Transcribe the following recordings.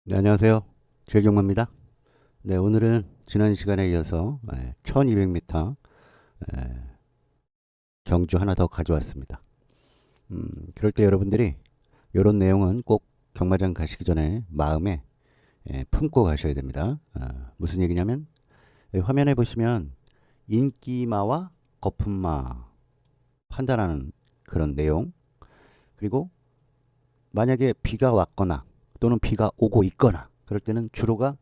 네, 안녕하세요. 최경모입니다. 네, 오늘은 지난 시간에 이어서 1200m 경주 하나 더 가져왔습니다. 그럴 때 여러분들이 이런 내용은 꼭 경마장 가시기 전에 마음에 품고 가셔야 됩니다. 무슨 얘기냐면 화면에 보시면 인기마와 거품마 판단하는 그런 내용, 그리고 만약에 비가 왔거나 또는 비가 오고 있거나 그럴 때는 주로가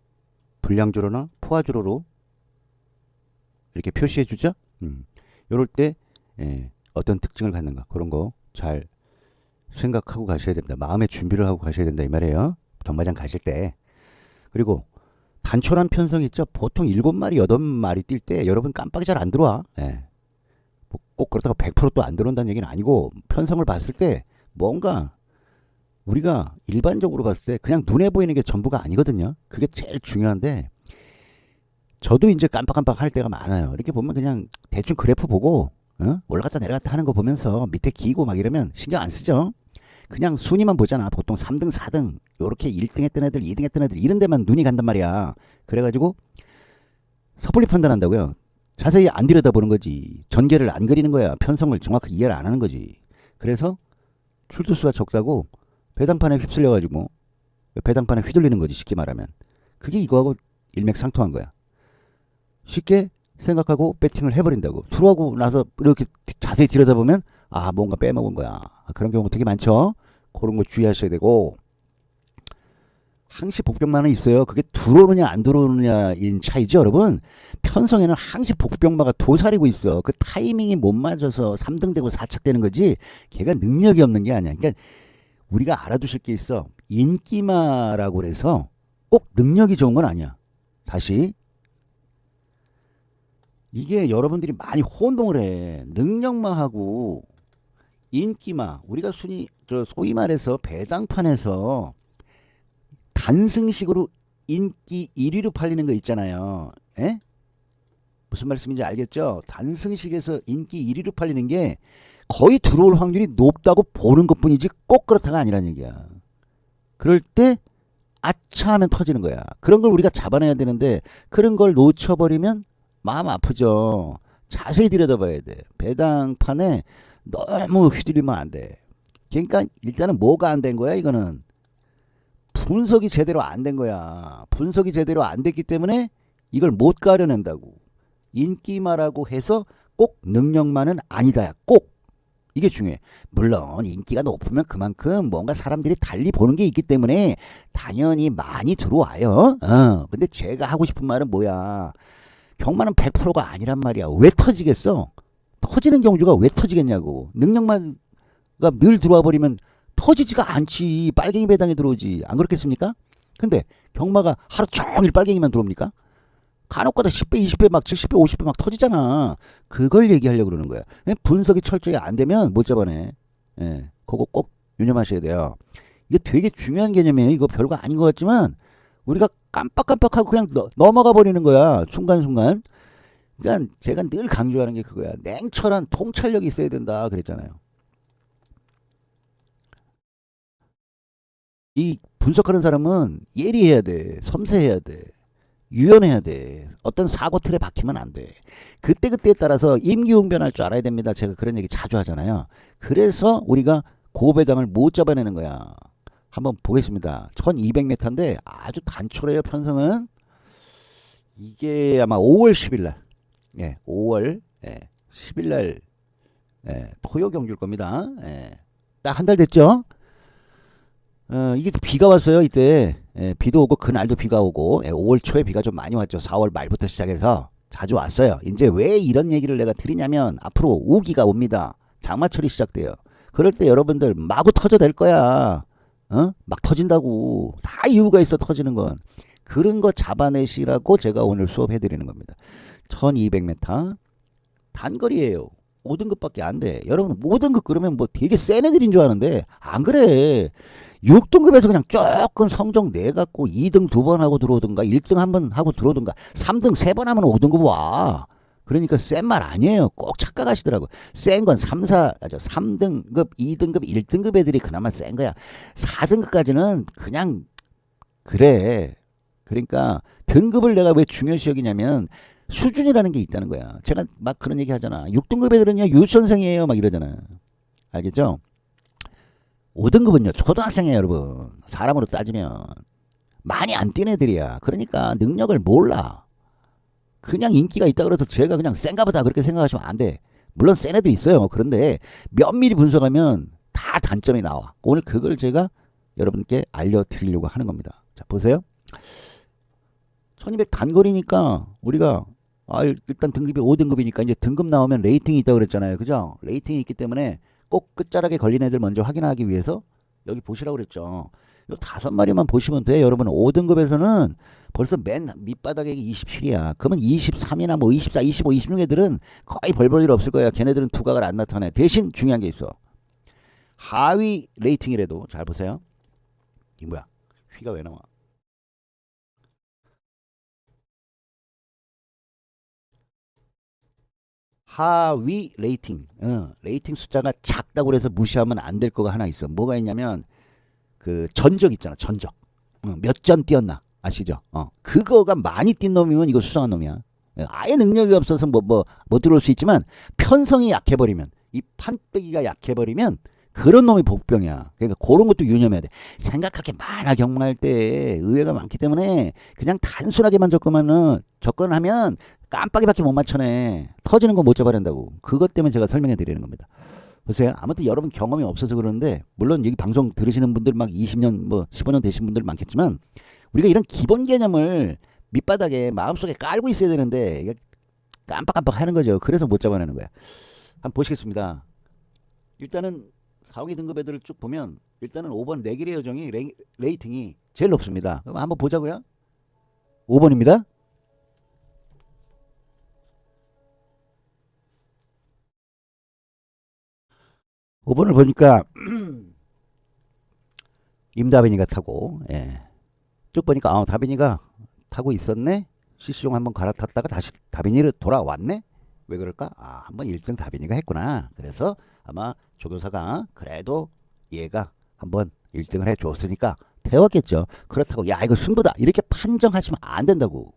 불량주로나 포화주로로 이렇게 표시해 주죠. 이럴 때 어떤 특징을 갖는가 그런 거 잘 생각하고 가셔야 됩니다. 마음의 준비를 하고 가셔야 된다 이 말이에요. 경마장 가실 때. 그리고 단촐한 편성이 있죠. 보통 7마리 8마리 뛸 때 여러분 깜빡이 잘 안 들어와. 뭐꼭 그렇다고 100%또 안 들어온다는 얘기는 아니고, 편성을 봤을 때 뭔가 우리가 일반적으로 봤을 때 그냥 눈에 보이는 게 전부가 아니거든요. 그게 제일 중요한데, 저도 이제 깜빡깜빡 할 때가 많아요. 이렇게 보면 그냥 대충 그래프 보고 올라갔다 내려갔다 하는 거 보면서 밑에 기고 막 이러면 신경 안 쓰죠. 그냥 순위만 보잖아. 보통 3등, 4등 요렇게 1등 했던 애들, 2등 했던 애들 이런 데만 눈이 간단 말이야. 그래가지고 섣불리 판단한다고요. 자세히 안 들여다보는 거지. 전개를 안 그리는 거야. 편성을 정확하게 이해를 안 하는 거지. 그래서 출두수가 적다고 배당판에 휩쓸려가지고 배당판에 휘둘리는 거지, 쉽게 말하면. 그게 이거하고 일맥상통한 거야. 쉽게 생각하고 배팅을 해버린다고. 들어가고 나서 이렇게 자세히 들여다보면 뭔가 빼먹은 거야. 그런 경우가 되게 많죠. 그런 거 주의하셔야 되고, 항시 복병마는 있어요. 그게 들어오느냐 안 들어오느냐인 차이죠, 여러분. 편성에는 항시 복병마가 도사리고 있어. 그 타이밍이 못 맞아서 3등 되고 4착 되는 거지, 걔가 능력이 없는 게 아니야. 그러니까 우리가 알아두실 게 있어. 인기마라고 그래서 꼭 능력이 좋은 건 아니야. 다시, 이게 여러분들이 많이 혼동을 해. 능력마하고 인기마, 우리가 순위 소위 말해서 배당판에서 단승식으로 인기 1위로 팔리는 거 있잖아요. 에? 무슨 말씀인지 알겠죠? 단승식에서 인기 1위로 팔리는 게 거의 들어올 확률이 높다고 보는 것뿐이지 꼭 그렇다가 아니라는 얘기야. 그럴 때 아차 하면 터지는 거야. 그런 걸 우리가 잡아내야 되는데, 그런 걸 놓쳐버리면 마음 아프죠. 자세히 들여다봐야 돼. 배당판에 너무 휘둘리면 안 돼. 그러니까 일단은 뭐가 안 된 거야, 이거는. 분석이 제대로 안 된 거야. 분석이 제대로 안 됐기 때문에 이걸 못 가려낸다고. 인기마라고 해서 꼭 능력만은 아니다. 꼭. 이게 중요해. 물론 인기가 높으면 그만큼 뭔가 사람들이 달리 보는 게 있기 때문에 당연히 많이 들어와요. 근데 제가 하고 싶은 말은 뭐야. 경마는 100%가 아니란 말이야. 왜 터지겠어? 터지는 경주가 왜 터지겠냐고. 능력만 늘 들어와 버리면 터지지가 않지. 빨갱이 배당에 들어오지. 안 그렇겠습니까? 근데 경마가 하루 종일 빨갱이만 들어옵니까? 간혹가다 10배, 20배, 막 70배, 50배 막 터지잖아. 그걸 얘기하려고 그러는 거야. 분석이 철저히 안 되면 못 잡아내. 그거 꼭 유념하셔야 돼요. 이게 되게 중요한 개념이에요. 이거 별거 아닌 것 같지만 우리가 깜빡깜빡하고 그냥 넘어가 버리는 거야. 순간순간. 그러니까 제가 늘 강조하는 게 그거야. 냉철한 통찰력이 있어야 된다 그랬잖아요. 이 분석하는 사람은 예리해야 돼. 섬세해야 돼. 유연해야 돼. 어떤 사고 틀에 박히면 안 돼. 그때그때에 따라서 임기응변할 줄 알아야 됩니다. 제가 그런 얘기 자주 하잖아요. 그래서 우리가 고배당을 못 잡아내는 거야. 한번 보겠습니다. 1200m인데 아주 단촐해요, 편성은. 이게 아마 5월 10일 날. 5월 10일 날 토요 경주일 겁니다. 딱 한 달 됐죠? 이게 비가 왔어요, 이때. 비도 오고, 그날도 비가 오고, 5월 초에 비가 좀 많이 왔죠. 4월 말부터 시작해서 자주 왔어요. 이제 왜 이런 얘기를 내가 드리냐면, 앞으로 우기가 옵니다. 장마철이 시작돼요. 그럴 때 여러분들 마구 터져댈 거야. 막 터진다고. 다 이유가 있어, 터지는 건. 그런 거 잡아내시라고 제가 오늘 수업해드리는 겁니다. 1200m. 단거리예요. 5등급밖에 안 돼. 여러분 5등급 그러면 뭐 되게 센 애들인 줄 아는데 안 그래. 6등급에서 그냥 조금 성적 내갖고 2등 2번 하고 들어오든가 1등 한 번 하고 들어오든가 3등 3번 하면 5등급 와. 그러니까 센 말 아니에요. 꼭 착각하시더라고. 센 건 3등급, 2등급, 1등급 애들이 그나마 센 거야. 4등급까지는 그냥 그래. 그러니까 등급을 내가 왜 중요시 여기냐면 수준이라는 게 있다는 거야. 제가 막 그런 얘기 하잖아. 6등급 애들은요 유치원생이에요 막 이러잖아. 알겠죠? 5등급은요 초등학생이에요 여러분. 사람으로 따지면 많이 안 뛴 애들이야. 그러니까 능력을 몰라. 그냥 인기가 있다 그래서 제가 그냥 센가 보다 그렇게 생각하시면 안 돼. 물론 센 애도 있어요. 그런데 면밀히 분석하면 다 단점이 나와. 오늘 그걸 제가 여러분께 알려드리려고 하는 겁니다. 자 보세요. 1200 단거리니까 우리가 일단 등급이 5등급이니까 이제 등급 나오면 레이팅이 있다고 그랬잖아요. 그죠? 레이팅이 있기 때문에 꼭 끝자락에 걸린 애들 먼저 확인하기 위해서 여기 보시라고 그랬죠. 요 5마리만 보시면 돼. 여러분 5등급에서는 벌써 맨 밑바닥에 27이야. 그러면 23이나 뭐 24, 25, 26 애들은 거의 벌 볼 일 없을 거야. 걔네들은 두각을 안 나타내. 대신 중요한 게 있어. 하위 레이팅이라도 잘 보세요. 이 뭐야? 휘가 왜 나와? 하위 레이팅. 레이팅 숫자가 작다고 해서 무시하면 안 될 거가 하나 있어. 뭐가 있냐면 그 전적 있잖아. 전적. 몇 전 뛰었나? 아시죠? 그거가 많이 뛴 놈이면 이거 수상한 놈이야. 아예 능력이 없어서 못 들어올 수 있지만 편성이 약해버리면 이 판때기가 약해버리면 그런 놈이 복병이야. 그러니까 그런 것도 유념해야 돼. 생각할 게 많아. 경마할 때 의외가 많기 때문에 그냥 단순하게만 접근하면 깜빡이밖에 못 맞춰내. 터지는 거 못 잡아낸다고. 그것 때문에 제가 설명해 드리는 겁니다. 보세요. 아무튼 여러분 경험이 없어서 그러는데 물론 여기 방송 들으시는 분들 막 20년 뭐 15년 되신 분들 많겠지만 우리가 이런 기본 개념을 밑바닥에 마음속에 깔고 있어야 되는데 이게 깜빡깜빡 하는 거죠. 그래서 못 잡아내는 거야. 한번 보시겠습니다. 일단은 4, 5기 등급 애들을 쭉 보면 일단은 5번 내길의 여정이 레이팅이 제일 높습니다. 그럼 한번 보자고요. 5번입니다. 5번을 보니까 임다빈이가 타고 쭉 보니까 다빈이가 타고 있었네. CC용 한번 갈아탔다가 다시 다빈이를 돌아왔네. 왜 그럴까? 한번 1등 다빈이가 했구나. 그래서 아마 조교사가 그래도 얘가 한번 1등을 해줬으니까 태웠겠죠. 그렇다고 야 이거 승부다 이렇게 판정하시면 안 된다고.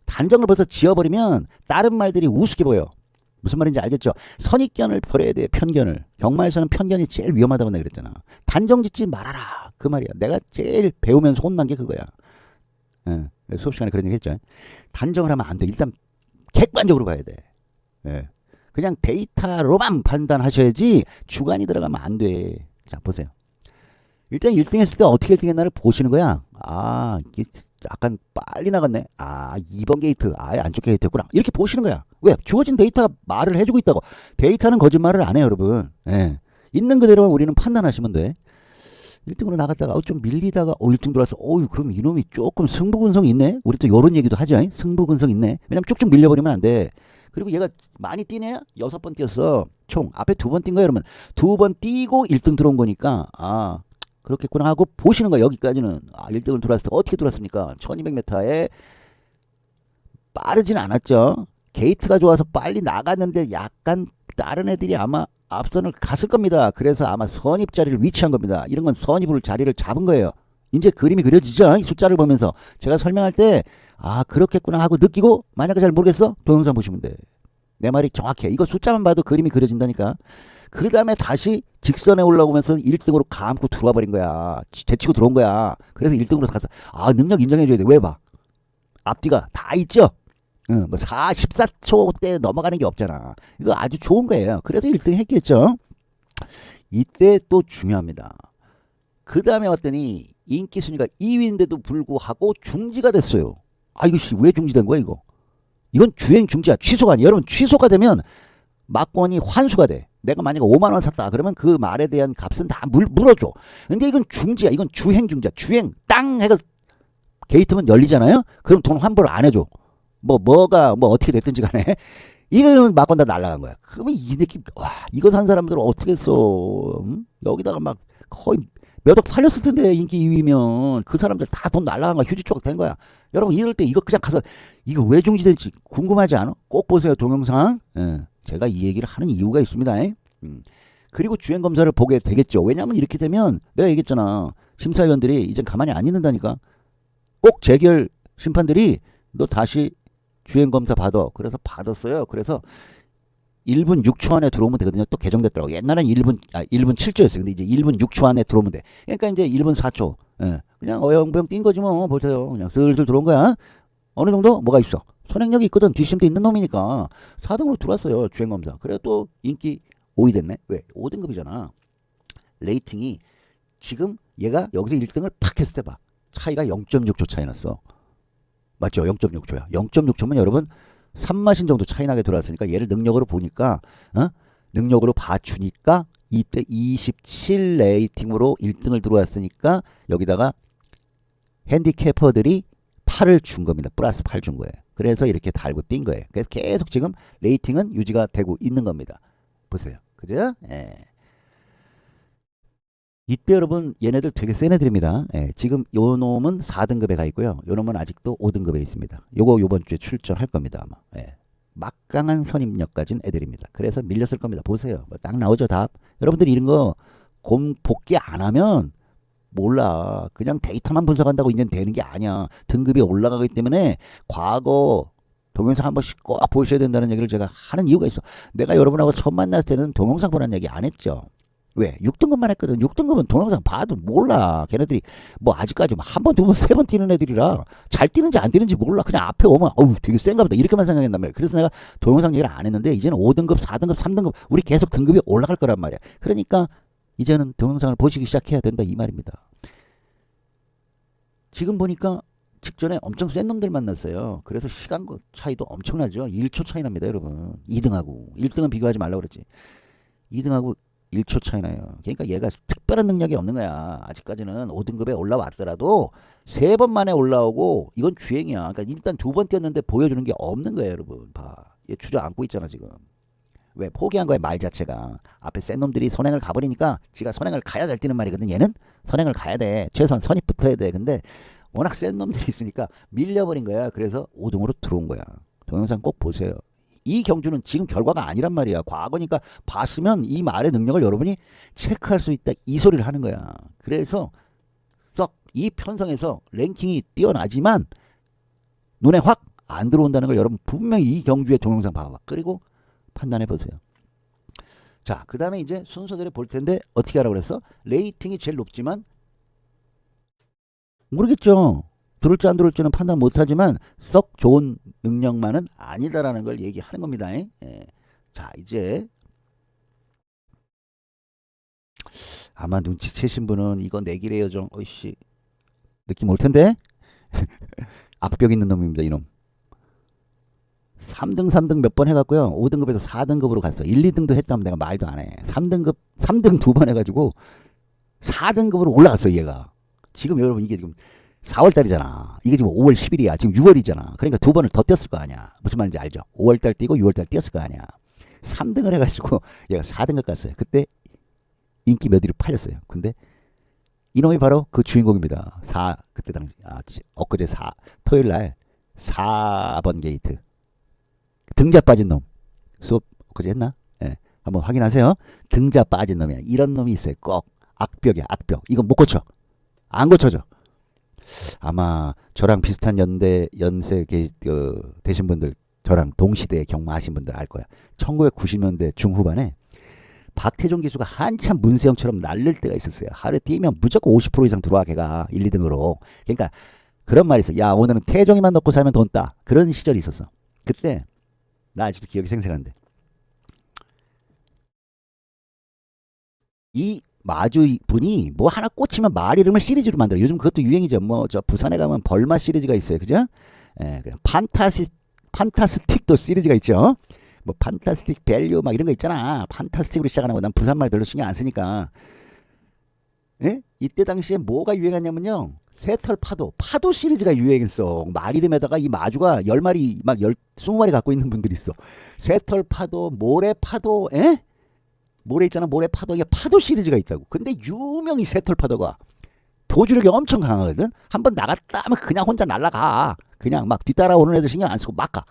단정을 벌써 지어버리면 다른 말들이 우습게 보여. 무슨 말인지 알겠죠? 선입견을 버려야 돼. 편견을. 경마에서는 편견이 제일 위험하다고 내가 그랬잖아. 단정 짓지 말아라. 그 말이야. 내가 제일 배우면서 혼난 게 그거야. 수업 시간에 그런 얘기 했죠. 단정을 하면 안 돼. 일단 객관적으로 봐야 돼. 그냥 데이터로만 판단하셔야지 주관이 들어가면 안 돼. 자 보세요. 일단 1등 했을 때 어떻게 1등 했나를 보시는 거야. 이게 약간 빨리 나갔네. 2번 게이트. 안쪽 게이트였구나. 이렇게 보시는 거야. 왜? 주어진 데이터가 말을 해주고 있다고. 데이터는 거짓말을 안 해요, 여러분. 있는 그대로만 우리는 판단하시면 돼. 1등으로 나갔다가 좀 밀리다가 1등 들어와서 그럼 이놈이 조금 승부근성 있네. 우리 또 요런 얘기도 하죠. 승부근성 있네. 왜냐면 쭉쭉 밀려버리면 안 돼. 그리고 얘가 많이 뛰네. 6번 뛰었어. 총 앞에 2번 뛴 거야. 여러분 2번 뛰고 1등 들어온 거니까 그렇겠구나 하고 보시는 거야. 여기까지는 1등을 들어왔을 때 어떻게 들어왔습니까? 1200m에 빠르진 않았죠. 게이트가 좋아서 빨리 나갔는데 약간 다른 애들이 아마 앞선을 갔을 겁니다. 그래서 아마 선입 자리를 위치한 겁니다. 이런 건 선입을 자리를 잡은 거예요. 이제 그림이 그려지죠. 이 숫자를 보면서 제가 설명할 때 그렇겠구나 하고 느끼고 만약에 잘 모르겠어? 동영상 보시면 돼. 내 말이 정확해. 이거 숫자만 봐도 그림이 그려진다니까. 그 다음에 다시 직선에 올라오면서 1등으로 감고 들어와 버린 거야. 제치고 들어온 거야. 그래서 1등으로 가서 능력 인정해줘야 돼. 왜 봐? 앞뒤가 다 있죠? 뭐 14초 때 넘어가는 게 없잖아. 이거 아주 좋은 거예요. 그래서 1등 했겠죠? 이때 또 중요합니다. 그 다음에 왔더니 인기 순위가 2위인데도 불구하고 중지가 됐어요. 이거 왜 중지된 거야 이거? 이건 주행 중지야. 취소가 아니야. 여러분 취소가 되면 막권이 환수가 돼. 내가 만약에 5만 원 샀다 그러면 그 말에 대한 값은 다 물어줘. 근데 이건 중지야. 이건 주행 중지야. 주행 땅 해가 게이트만 열리잖아요. 그럼 돈 환불을 안 해줘. 뭐가 어떻게 됐든지 간에 이거는 막권 다 날라간 거야. 그러면 이 느낌 이거 산 사람들은 어떻게 써? 여기다가 막 거의 몇 억 팔렸을 텐데 인기 2위면 그 사람들 다 돈 날라간 거야. 휴지 조각 된 거야. 여러분 이럴 때 이거 그냥 가서 이거 왜 중지될지 궁금하지 않아? 꼭 보세요 동영상. 제가 이 얘기를 하는 이유가 있습니다. 그리고 주행검사를 보게 되겠죠. 왜냐하면 이렇게 되면 내가 얘기했잖아. 심사위원들이 이젠 가만히 안 있는다니까. 꼭 재결 심판들이 너 다시 주행검사 받아. 그래서 받았어요. 그래서 1분 6초 안에 들어오면 되거든요. 또 개정됐더라고. 옛날엔 1분 7초였어요. 근데 이제 1분 6초 안에 들어오면 돼. 그러니까 이제 1분 4초. 예. 그냥 어영부영 뛴 거지 뭐. 보세요. 그냥 슬슬 들어온 거야. 어느 정도 뭐가 있어. 선행력이 있거든. 뒷심도 있는 놈이니까 4등으로 들어왔어요. 주행검사. 그래 또 인기 5위 됐네. 왜? 5등급이잖아. 레이팅이 지금 얘가 여기서 1등을 팍 했을 때 봐. 차이가 0.6초 차이 났어. 맞죠? 0.6초야. 0.6초면 여러분 3마신 정도 차이 나게 들어왔으니까 얘를 능력으로 보니까 능력으로 봐주니까 이때 27 레이팅으로 1등을 들어왔으니까 여기다가 핸디캐퍼들이 8을 준 겁니다. 플러스 8 준 거예요. 그래서 이렇게 달고 뛴 거예요. 그래서 계속 지금 레이팅은 유지가 되고 있는 겁니다. 보세요. 그죠? 예. 이때 여러분 얘네들 되게 센 애들입니다. 예, 지금 요 놈은 4등급에 가 있고요. 요 놈은 아직도 5등급에 있습니다. 요거 요번 주에 출전할 겁니다. 아마. 예. 막강한 선임력 가진 애들입니다. 그래서 밀렸을 겁니다. 보세요. 딱 나오죠 답. 여러분들이 이런 거 복귀 안 하면 몰라. 그냥 데이터만 분석한다고 이제는 되는 게 아니야. 등급이 올라가기 때문에 과거 동영상 한 번씩 꼭 보셔야 된다는 얘기를 제가 하는 이유가 있어. 내가 여러분하고 처음 만났을 때는 동영상 보라는 얘기 안 했죠. 왜? 6등급만 했거든. 6등급은 동영상 봐도 몰라. 걔네들이 뭐 아직까지 한 번, 두 번, 세 번 뛰는 애들이라 잘 뛰는지 안 뛰는지 몰라. 그냥 앞에 오면 어우 되게 센가 보다. 이렇게만 생각했단 말이야. 그래서 내가 동영상 얘기를 안 했는데 이제는 5등급, 4등급, 3등급 우리 계속 등급이 올라갈 거란 말이야. 그러니까 이제는 동영상을 보시기 시작해야 된다 이 말입니다. 지금 보니까 직전에 엄청 센 놈들 만났어요. 그래서 시간 차이도 엄청나죠. 1초 차이 납니다 여러분. 2등하고 1등은 비교하지 말라고 그랬지. 2등하고 1초 차이 나요. 그러니까 얘가 특별한 능력이 없는 거야. 아직까지는 5등급에 올라왔더라도 3번 만에 올라오고 이건 주행이야. 그러니까 일단 2번 뛰었는데 보여주는 게 없는 거예요 여러분. 봐. 얘 주저앉고 있잖아 지금. 왜? 포기한 거야 말 자체가. 앞에 센 놈들이 선행을 가버리니까 지가 선행을 가야 잘 뛰는 말이거든. 얘는 선행을 가야 돼. 최소한 선이 붙어야 돼. 근데 워낙 센 놈들이 있으니까 밀려버린 거야. 그래서 5등으로 들어온 거야. 동영상 꼭 보세요. 이 경주는 지금 결과가 아니란 말이야. 과거니까 봤으면 이 말의 능력을 여러분이 체크할 수 있다. 이 소리를 하는 거야. 그래서 썩 이 편성에서 랭킹이 뛰어나지만 눈에 확 안 들어온다는 걸 여러분 분명히 이 경주의 동영상 봐봐. 그리고 판단해 보세요. 자, 그 다음에 이제 순서대로 볼 텐데 어떻게 하라고 그랬어? 레이팅이 제일 높지만 모르겠죠. 들을지 안 들을지는 판단 못하지만 썩 좋은 능력만은 아니다라는 걸 얘기하는 겁니다. 예. 자, 이제 아마 눈치채신 분은 이거 내기래요 좀 어이씨 느낌 올 텐데 악벽 있는 놈입니다 이놈. 3등 몇 번 해갖고요. 5등급에서 4등급으로 갔어. 1, 2등도 했다면 내가 말도 안 해. 3등 2번 해가지고 4등급으로 올라갔어 얘가. 지금 여러분 이게 지금 4월달이잖아. 이게 지금 5월 10일이야. 지금 6월이잖아. 그러니까 2번을 더 뛰었을 거 아니야. 무슨 말인지 알죠? 5월달 뛰고 6월달 뛰었을 거 아니야. 3등을 해가지고 얘가 4등급 갔어요. 그때 인기 몇 위로 팔렸어요. 근데 이놈이 바로 그 주인공입니다. 그때 당시 엊그제 토요일 날 4번 게이트 등자 빠진 놈 수업 엊그제 했나? 예, 한번 확인하세요. 등자 빠진 놈이야. 이런 놈이 있어요. 꼭 악벽이야. 악벽. 이건 못 고쳐. 안 고쳐져. 아마 저랑 비슷한 연세 되신 분들, 저랑 동시대에 경마하신 분들 알 거야. 1990년대 중후반에 박태종 기수가 한참 문세영처럼 날릴 때가 있었어요. 하루에 뛰면 무조건 50% 이상 들어와 걔가 1, 2등으로. 그러니까 그런 말이 있어. 야 오늘은 태종이만 넣고 살면 돈 따. 그런 시절이 있었어. 그때 나 아직도 기억이 생생한데 이 마주 분이 뭐 하나 꽂히면 말 이름을 시리즈로 만들어. 요즘 그것도 유행이죠. 뭐 저 부산에 가면 벌마 시리즈가 있어요. 그죠? 예, 판타스틱도 시리즈가 있죠. 뭐 판타스틱 밸류 막 이런 거 있잖아. 판타스틱으로 시작하는 거. 난 부산말 별로 신경 안 쓰니까. 예? 이때 당시에 뭐가 유행했냐면요. 새털 파도 시리즈가 유행했어. 말 이름에다가 이 마주가 10마리 막 20마리 갖고 있는 분들이 있어. 새털 파도, 모래 파도, 예? 모래 있잖아. 모래 파도. 이게 파도 시리즈가 있다고. 근데 유명히 새털 파도가 도주력이 엄청 강하거든. 한번 나갔다 하면 그냥 혼자 날아가. 그냥 막 뒤따라오는 애들 신경 안 쓰고 막 가.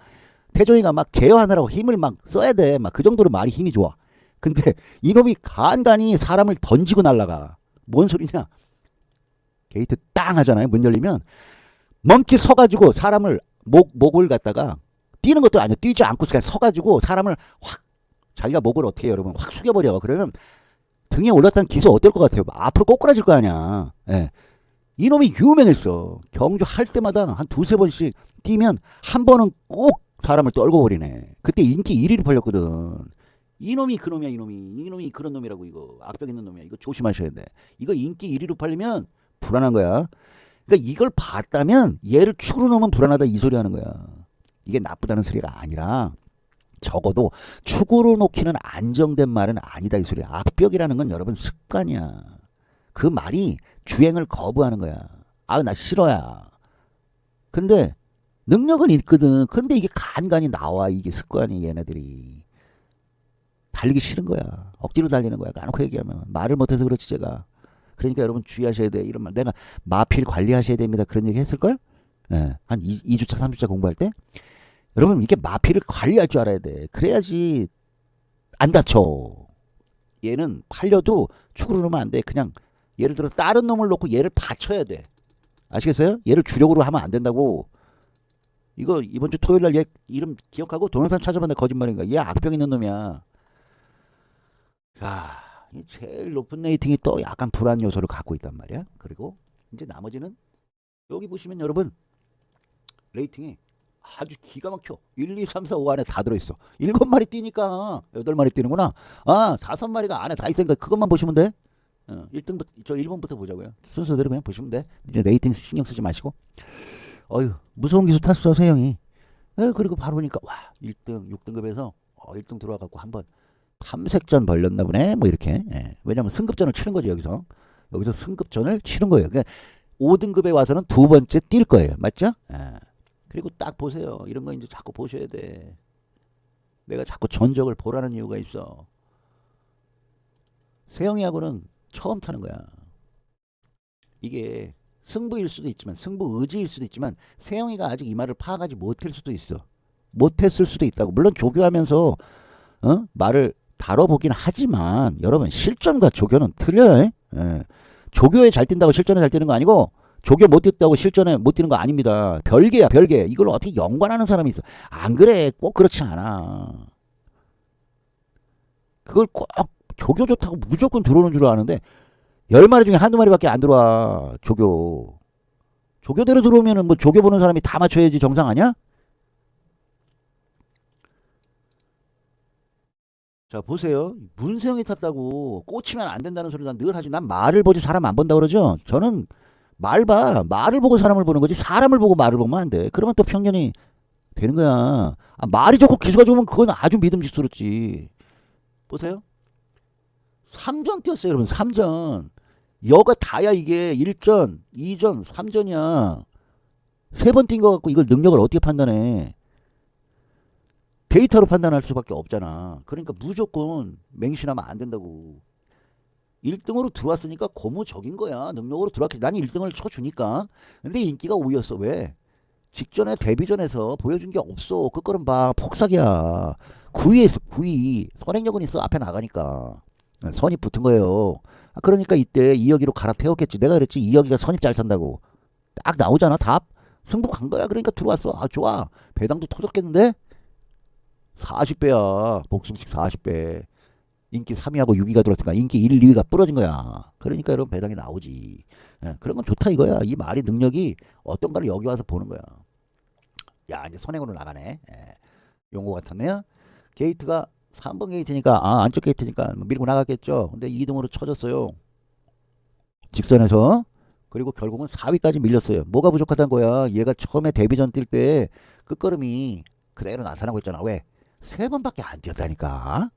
태종이가 막 제어하느라고 힘을 막 써야 돼. 막 그 정도로 말이 힘이 좋아. 근데 이놈이 간간히 사람을 던지고 날아가. 뭔 소리냐? 게이트 땅 하잖아요. 문 열리면 멈칫 서가지고 사람을 목을 갖다가 뛰는 것도 아니야. 뛰지 않고 그냥 서가지고 사람을 확 자기가 목을 어떻게 해요, 여러분? 확 숙여버려. 그러면 등에 올랐다는 기수 어떨 것 같아요? 앞으로 꼬꾸라질 거 아니야. 예. 이놈이 유명했어. 경주 할 때마다 한 두세 번씩 뛰면 한 번은 꼭 사람을 떨고 버리네. 그때 인기 1위를 벌렸거든. 이놈이 그놈이야, 이놈이 그런 놈이라고. 이거 악병 있는 놈이야. 이거 조심하셔야 돼. 이거 인기 1위로 팔리면 불안한 거야. 그러니까 이걸 봤다면 얘를 축으로 놓으면 불안하다 이 소리 하는 거야. 이게 나쁘다는 소리가 아니라 적어도 축으로 놓기는 안정된 말은 아니다 이 소리야. 악벽이라는 건 여러분 습관이야. 그 말이 주행을 거부하는 거야. 아, 나 싫어야. 근데 능력은 있거든. 근데 이게 간간히 나와. 이게 습관이. 얘네들이 달리기 싫은 거야. 억지로 달리는 거야. 까놓고 얘기하면. 말을 못해서 그렇지 제가. 그러니까 여러분 주의하셔야 돼. 이런 말. 내가 마필 관리하셔야 됩니다. 그런 얘기 했을걸? 예. 한 2주차 3주차 공부할 때. 여러분 이게 마필을 관리할 줄 알아야 돼. 그래야지 안 다쳐. 얘는 팔려도 축으로 놓으면 안 돼. 그냥 예를 들어 다른 놈을 놓고 얘를 받쳐야 돼. 아시겠어요? 얘를 주력으로 하면 안 된다고. 이거 이번 주 토요일 날 얘 이름 기억하고 동영상 찾아봤는데 거짓말인가. 얘 악병 있는 놈이야. 자, 제일 높은 레이팅이 또 약간 불안 요소를 갖고 있단 말이야. 그리고 이제 나머지는 여기 보시면 여러분 레이팅이 아주 기가 막혀. 1, 2, 3, 4, 5 안에 다 들어있어. 7마리 뛰니까 8마리 뛰는구나. 아, 5마리가 안에 다 있으니까 그것만 보시면 돼. 1등부터 저 1번부터 보자고요. 순서대로 그냥 보시면 돼. 이제 레이팅 신경 쓰지 마시고. 어휴, 무서운 기수 탔어 세영이. 그리고 바로 보니까 와 1등 6등급에서 1등 들어와갖고 한번 탐색전 벌렸나 보네. 뭐 이렇게. 예. 왜냐면 승급전을 치는 거죠 여기서. 여기서 승급전을 치는 거예요. 그러니까 5등급에 와서는 두 번째 뛸 거예요. 맞죠? 예. 그리고 딱 보세요. 이런 거 이제 자꾸 보셔야 돼. 내가 자꾸 전적을 보라는 이유가 있어. 세영이하고는 처음 타는 거야. 이게 승부일 수도 있지만 승부 의지일 수도 있지만 세영이가 아직 이 말을 파악하지 못할 수도 있어. 못했을 수도 있다고. 물론 조교하면서 말을 다뤄보긴 하지만 여러분 실전과 조교는 틀려요. 예. 조교에 잘 뛴다고 실전에 잘 뛰는 거 아니고 조교 못 뛰었다고 실전에 못 뛰는 거 아닙니다. 별개야 별개. 이걸 어떻게 연관하는 사람이 있어. 안 그래. 꼭 그렇지 않아. 그걸 꼭 조교 좋다고 무조건 들어오는 줄 아는데 10마리 중에 한두 마리밖에 안 들어와. 조교. 조교대로 들어오면은 뭐 조교 보는 사람이 다 맞춰야지 정상 아니야? 자 보세요. 문세영이 탔다고 꽂히면 안 된다는 소리 난 늘 하지. 난 말을 보지 사람 안 본다 그러죠. 저는 말 봐. 말을 보고 사람을 보는 거지 사람을 보고 말을 보면 안 돼. 그러면 또 편견이 되는 거야. 아, 말이 좋고 기수가 좋으면 그건 아주 믿음직스럽지. 보세요. 3전 뛰었어요 여러분. 3전. 여가 다야 이게. 1전 2전 3전이야. 3번 뛴 거 갖고 이걸 능력을 어떻게 판단해. 데이터로 판단할 수밖에 없잖아. 그러니까 무조건 맹신하면 안 된다고. 1등으로 들어왔으니까 고무적인 거야. 능력으로 들어왔기. 난 1등을 쳐주니까. 근데 인기가 5위였어. 왜? 직전에 데뷔전에서 보여준 게 없어. 끝걸음 봐. 폭삭이야. 9위에서 9위. 선행력은 있어. 앞에 나가니까. 선입 붙은 거예요. 그러니까 이때 이혁이로 갈아태웠겠지. 내가 그랬지. 이혁이가 선입 잘 탄다고. 딱 나오잖아. 답. 승부 간 거야. 그러니까 들어왔어. 아 좋아. 배당도 터졌겠는데? 40배야. 복승식 40배. 인기 3위하고 6위가 들어왔으니까 인기 1, 2위가 부러진 거야. 그러니까 여러분 배당이 나오지. 예, 그런 건 좋다 이거야. 이 말이 능력이 어떤가를 여기 와서 보는 거야. 야 이제 선행으로 나가네. 예, 용어 같았네요. 게이트가 3번 게이트니까 안쪽 게이트니까 밀고 나갔겠죠. 근데 2등으로 쳐졌어요. 직선에서. 그리고 결국은 4위까지 밀렸어요. 뭐가 부족하다는 거야. 얘가 처음에 데뷔전 뛸 때 끝걸음이 그대로 나타나고 있잖아. 왜? 3번밖에 안 뛰었다니까.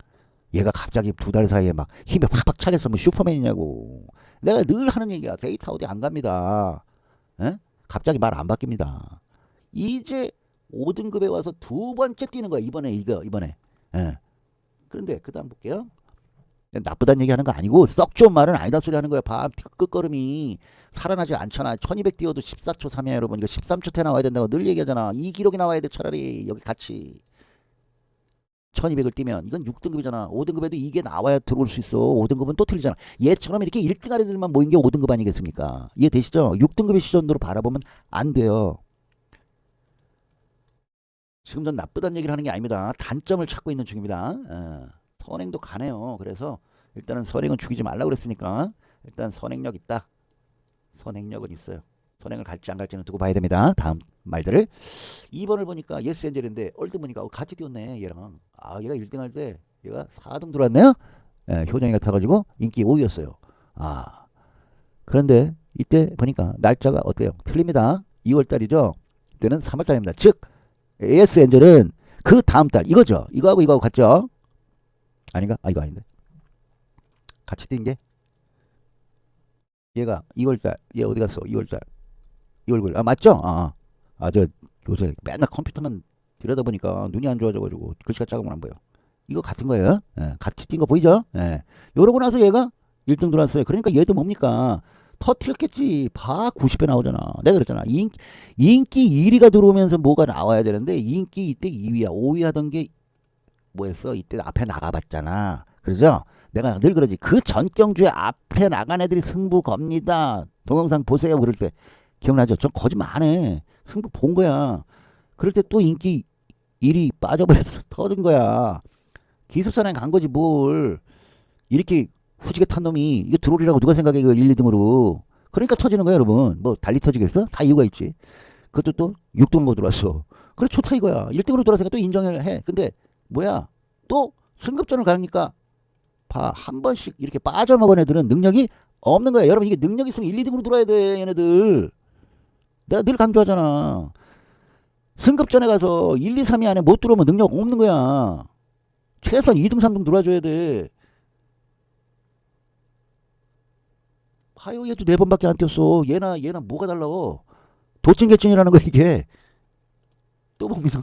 얘가 갑자기 2달 사이에 막 힘이 팍팍 차겠어. 뭐 슈퍼맨이냐고. 내가 늘 하는 얘기야. 데이터 어디 안 갑니다. 에? 갑자기 말 안 바뀝니다. 이제 5등급에 와서 두 번째 뛰는 거야. 이번에. 에. 그런데 그 다음 볼게요. 나쁘다는 얘기 하는 거 아니고 썩 좋은 말은 아니다 소리 하는 거야. 밤 끝걸음이 살아나지 않잖아. 1200 뛰어도 14초 3이야 여러분. 이거 13초 태 나와야 된다고 늘 얘기하잖아. 이 기록이 나와야 돼 차라리. 여기 같이. 1200을 띄면 이건 6등급이잖아. 5등급에도 이게 나와야 들어올 수 있어. 5등급은 또 틀리잖아. 얘처럼 이렇게 1등 아래들만 모인 게 5등급 아니겠습니까? 이해되시죠? 6등급의 시선으로 바라보면 안 돼요. 지금 전 나쁘다는 얘기를 하는 게 아닙니다. 단점을 찾고 있는 중입니다. 선행도 가네요. 그래서 일단은 선행은 죽이지 말라고 그랬으니까 일단 선행력 있다. 선행력은 있어요. 선행을 갈지 안 갈지는 두고 봐야 됩니다. 다음 말들을 2번을 보니까 예스 엔젤인데 얼드 보니까 같이 뛰었네 얘랑. 아 얘가 1등 할 때 얘가 4등 들어왔네요. 효정이 같아가지고 인기 5위였어요. 아 그런데 이때 보니까 날짜가 어때요? 틀립니다. 2월달이죠. 이때는 3월달입니다. 즉 AS 엔젤은 그 다음 달 이거죠. 이거하고 같죠? 아닌가? 아 이거 아닌데. 같이 뛴 게 얘가 2월달 얘 어디 갔어? 2월달 2월 9일 아 맞죠? 저 요새 맨날 컴퓨터만 들여다보니까 눈이 안 좋아져가지고 글씨가 작으면 안 보여. 이거 같은 거예요. 같이 뛴 거 보이죠? 요러고 나서 얘가 1등 들어왔어요. 그러니까 얘도 뭡니까? 터트렸겠지. 봐 90배 나오잖아. 내가 그랬잖아. 인기 1위가 들어오면서 뭐가 나와야 되는데 인기 이때 2위야. 5위 하던 게 뭐였어? 이때 앞에 나가봤잖아. 그러죠? 내가 늘 그러지. 그 전경주에 앞에 나간 애들이 승부 겁니다. 동영상 보세요. 그럴 때 기억나죠? 전 거짓말 안 해. 승부 본 거야. 그럴 때 또 인기 1위 빠져버려서 터진 거야. 기숙사에 간 거지 뭘. 이렇게 후지게 탄 놈이 이거 들어오리라고 누가 생각해 이거 1, 2등으로. 그러니까 터지는 거야 여러분. 뭐 달리 터지겠어? 다 이유가 있지. 그것도 또 6등으로 들어왔어. 그래 좋다 이거야. 1등으로 들어왔으니까 또 인정을 해. 근데 뭐야 또 승급전을 가니까 봐 한 번씩 이렇게 빠져먹은 애들은 능력이 없는 거야. 여러분 이게 능력 있으면 1, 2등으로 들어와야 돼 얘네들. 내가 늘 강조하잖아. 승급전에 가서 1, 2, 3위 안에 못 들어오면 능력 없는 거야. 최소한 2등, 3등 들어와줘야 돼. 하요 얘도 4번밖에 안 뛰었어. 얘나 뭐가 달라워. 도찐개찐이라는 거 이게. 또 봅니다.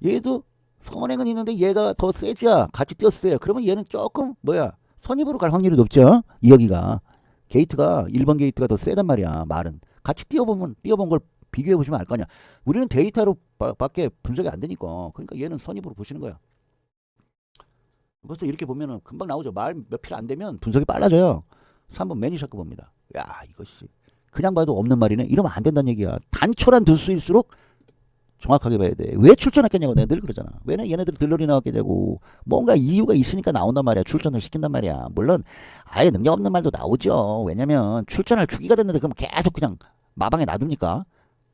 얘도 선행은 있는데 얘가 더 세지야. 같이 뛰었어요. 그러면 얘는 조금 뭐야 선입으로 갈 확률이 높죠. 여기가 게이트가 1번 게이트가 더 세단 말이야. 말은 같이 뛰어본 걸 비교해 보시면 알 거 아니야. 우리는 데이터로 밖에 분석이 안 되니까. 그러니까 얘는 선입으로 보시는 거야. 벌써 이렇게 보면은 금방 나오죠. 말 몇 필 안 되면 분석이 빨라져요. 3번 매니샤크 봅니다. 야 이것이 그냥 봐도 없는 말이네. 이러면 안 된다는 얘기야. 단촐한 두수일수록 정확하게 봐야 돼. 왜 출전했겠냐고 내가 늘 그러잖아. 왜 얘네들이 들러리 나왔겠냐고. 뭔가 이유가 있으니까 나온단 말이야. 출전을 시킨단 말이야. 물론 아예 능력 없는 말도 나오죠. 왜냐면 출전할 주기가 됐는데 그럼 계속 그냥 마방에 놔둡니까?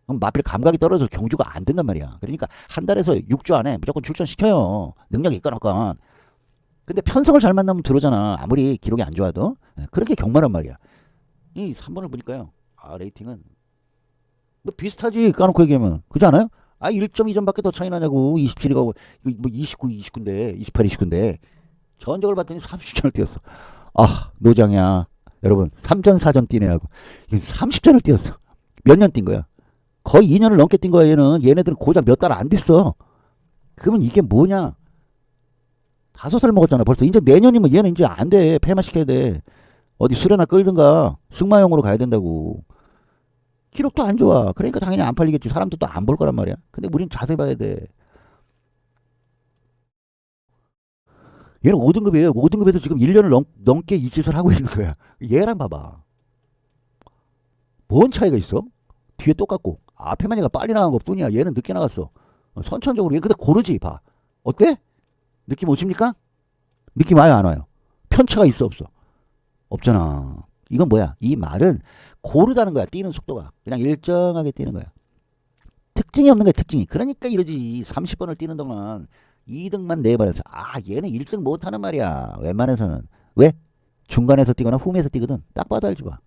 그럼 마필 감각이 떨어져서 경주가 안 된단 말이야. 그러니까 한 달에서 6주 안에 무조건 출전시켜요. 능력이 있건 없건. 근데 편성을 잘 만나면 들어오잖아. 아무리 기록이 안 좋아도. 그렇게 경마란 말이야. 이 3번을 보니까요. 레이팅은 뭐 비슷하지. 까놓고 얘기하면. 그렇지 않아요? 1.2점밖에 더 차이 나냐고. 27이가 뭐 29, 29인데 28, 29인데 전적을 봤더니 30전을 뛰었어. 노장이야. 여러분 3전 4전 뛰네 하고 30전을 뛰었어. 몇 년 뛴 거야? 거의 2년을 넘게 뛴 거야 얘는. 얘네들은 고작 몇 달 안 됐어. 그러면 이게 뭐냐? 5살 먹었잖아 벌써. 이제 내년이면 얘는 이제 안 돼. 폐마시켜야 돼. 어디 수레나 끌든가 승마용으로 가야 된다고. 기록도 안 좋아. 그러니까 당연히 안 팔리겠지. 사람도 또 안 볼 거란 말이야. 근데 우린 자세히 봐야 돼. 얘는 5등급이에요. 5등급에서 지금 1년을 넘게 이 짓을 하고 있는 거야. 얘랑 봐봐. 뭔 차이가 있어? 뒤에 똑같고 앞에만 얘가 빨리 나간 것 뿐이야. 얘는 늦게 나갔어. 선천적으로 얘 근데 고르지 봐. 어때? 느낌 오십니까? 느낌 와요 안 와요? 편차가 있어 없어? 없잖아. 이건 뭐야? 이 말은 고르다는 거야. 뛰는 속도가. 그냥 일정하게 뛰는 거야. 특징이 없는 거야. 특징이. 그러니까 이러지. 30번을 뛰는 동안 2등만 4번에서 얘는 1등 못하는 말이야. 웬만해서는. 왜? 중간에서 뛰거나 후미에서 뛰거든. 딱 봐도 알지 봐.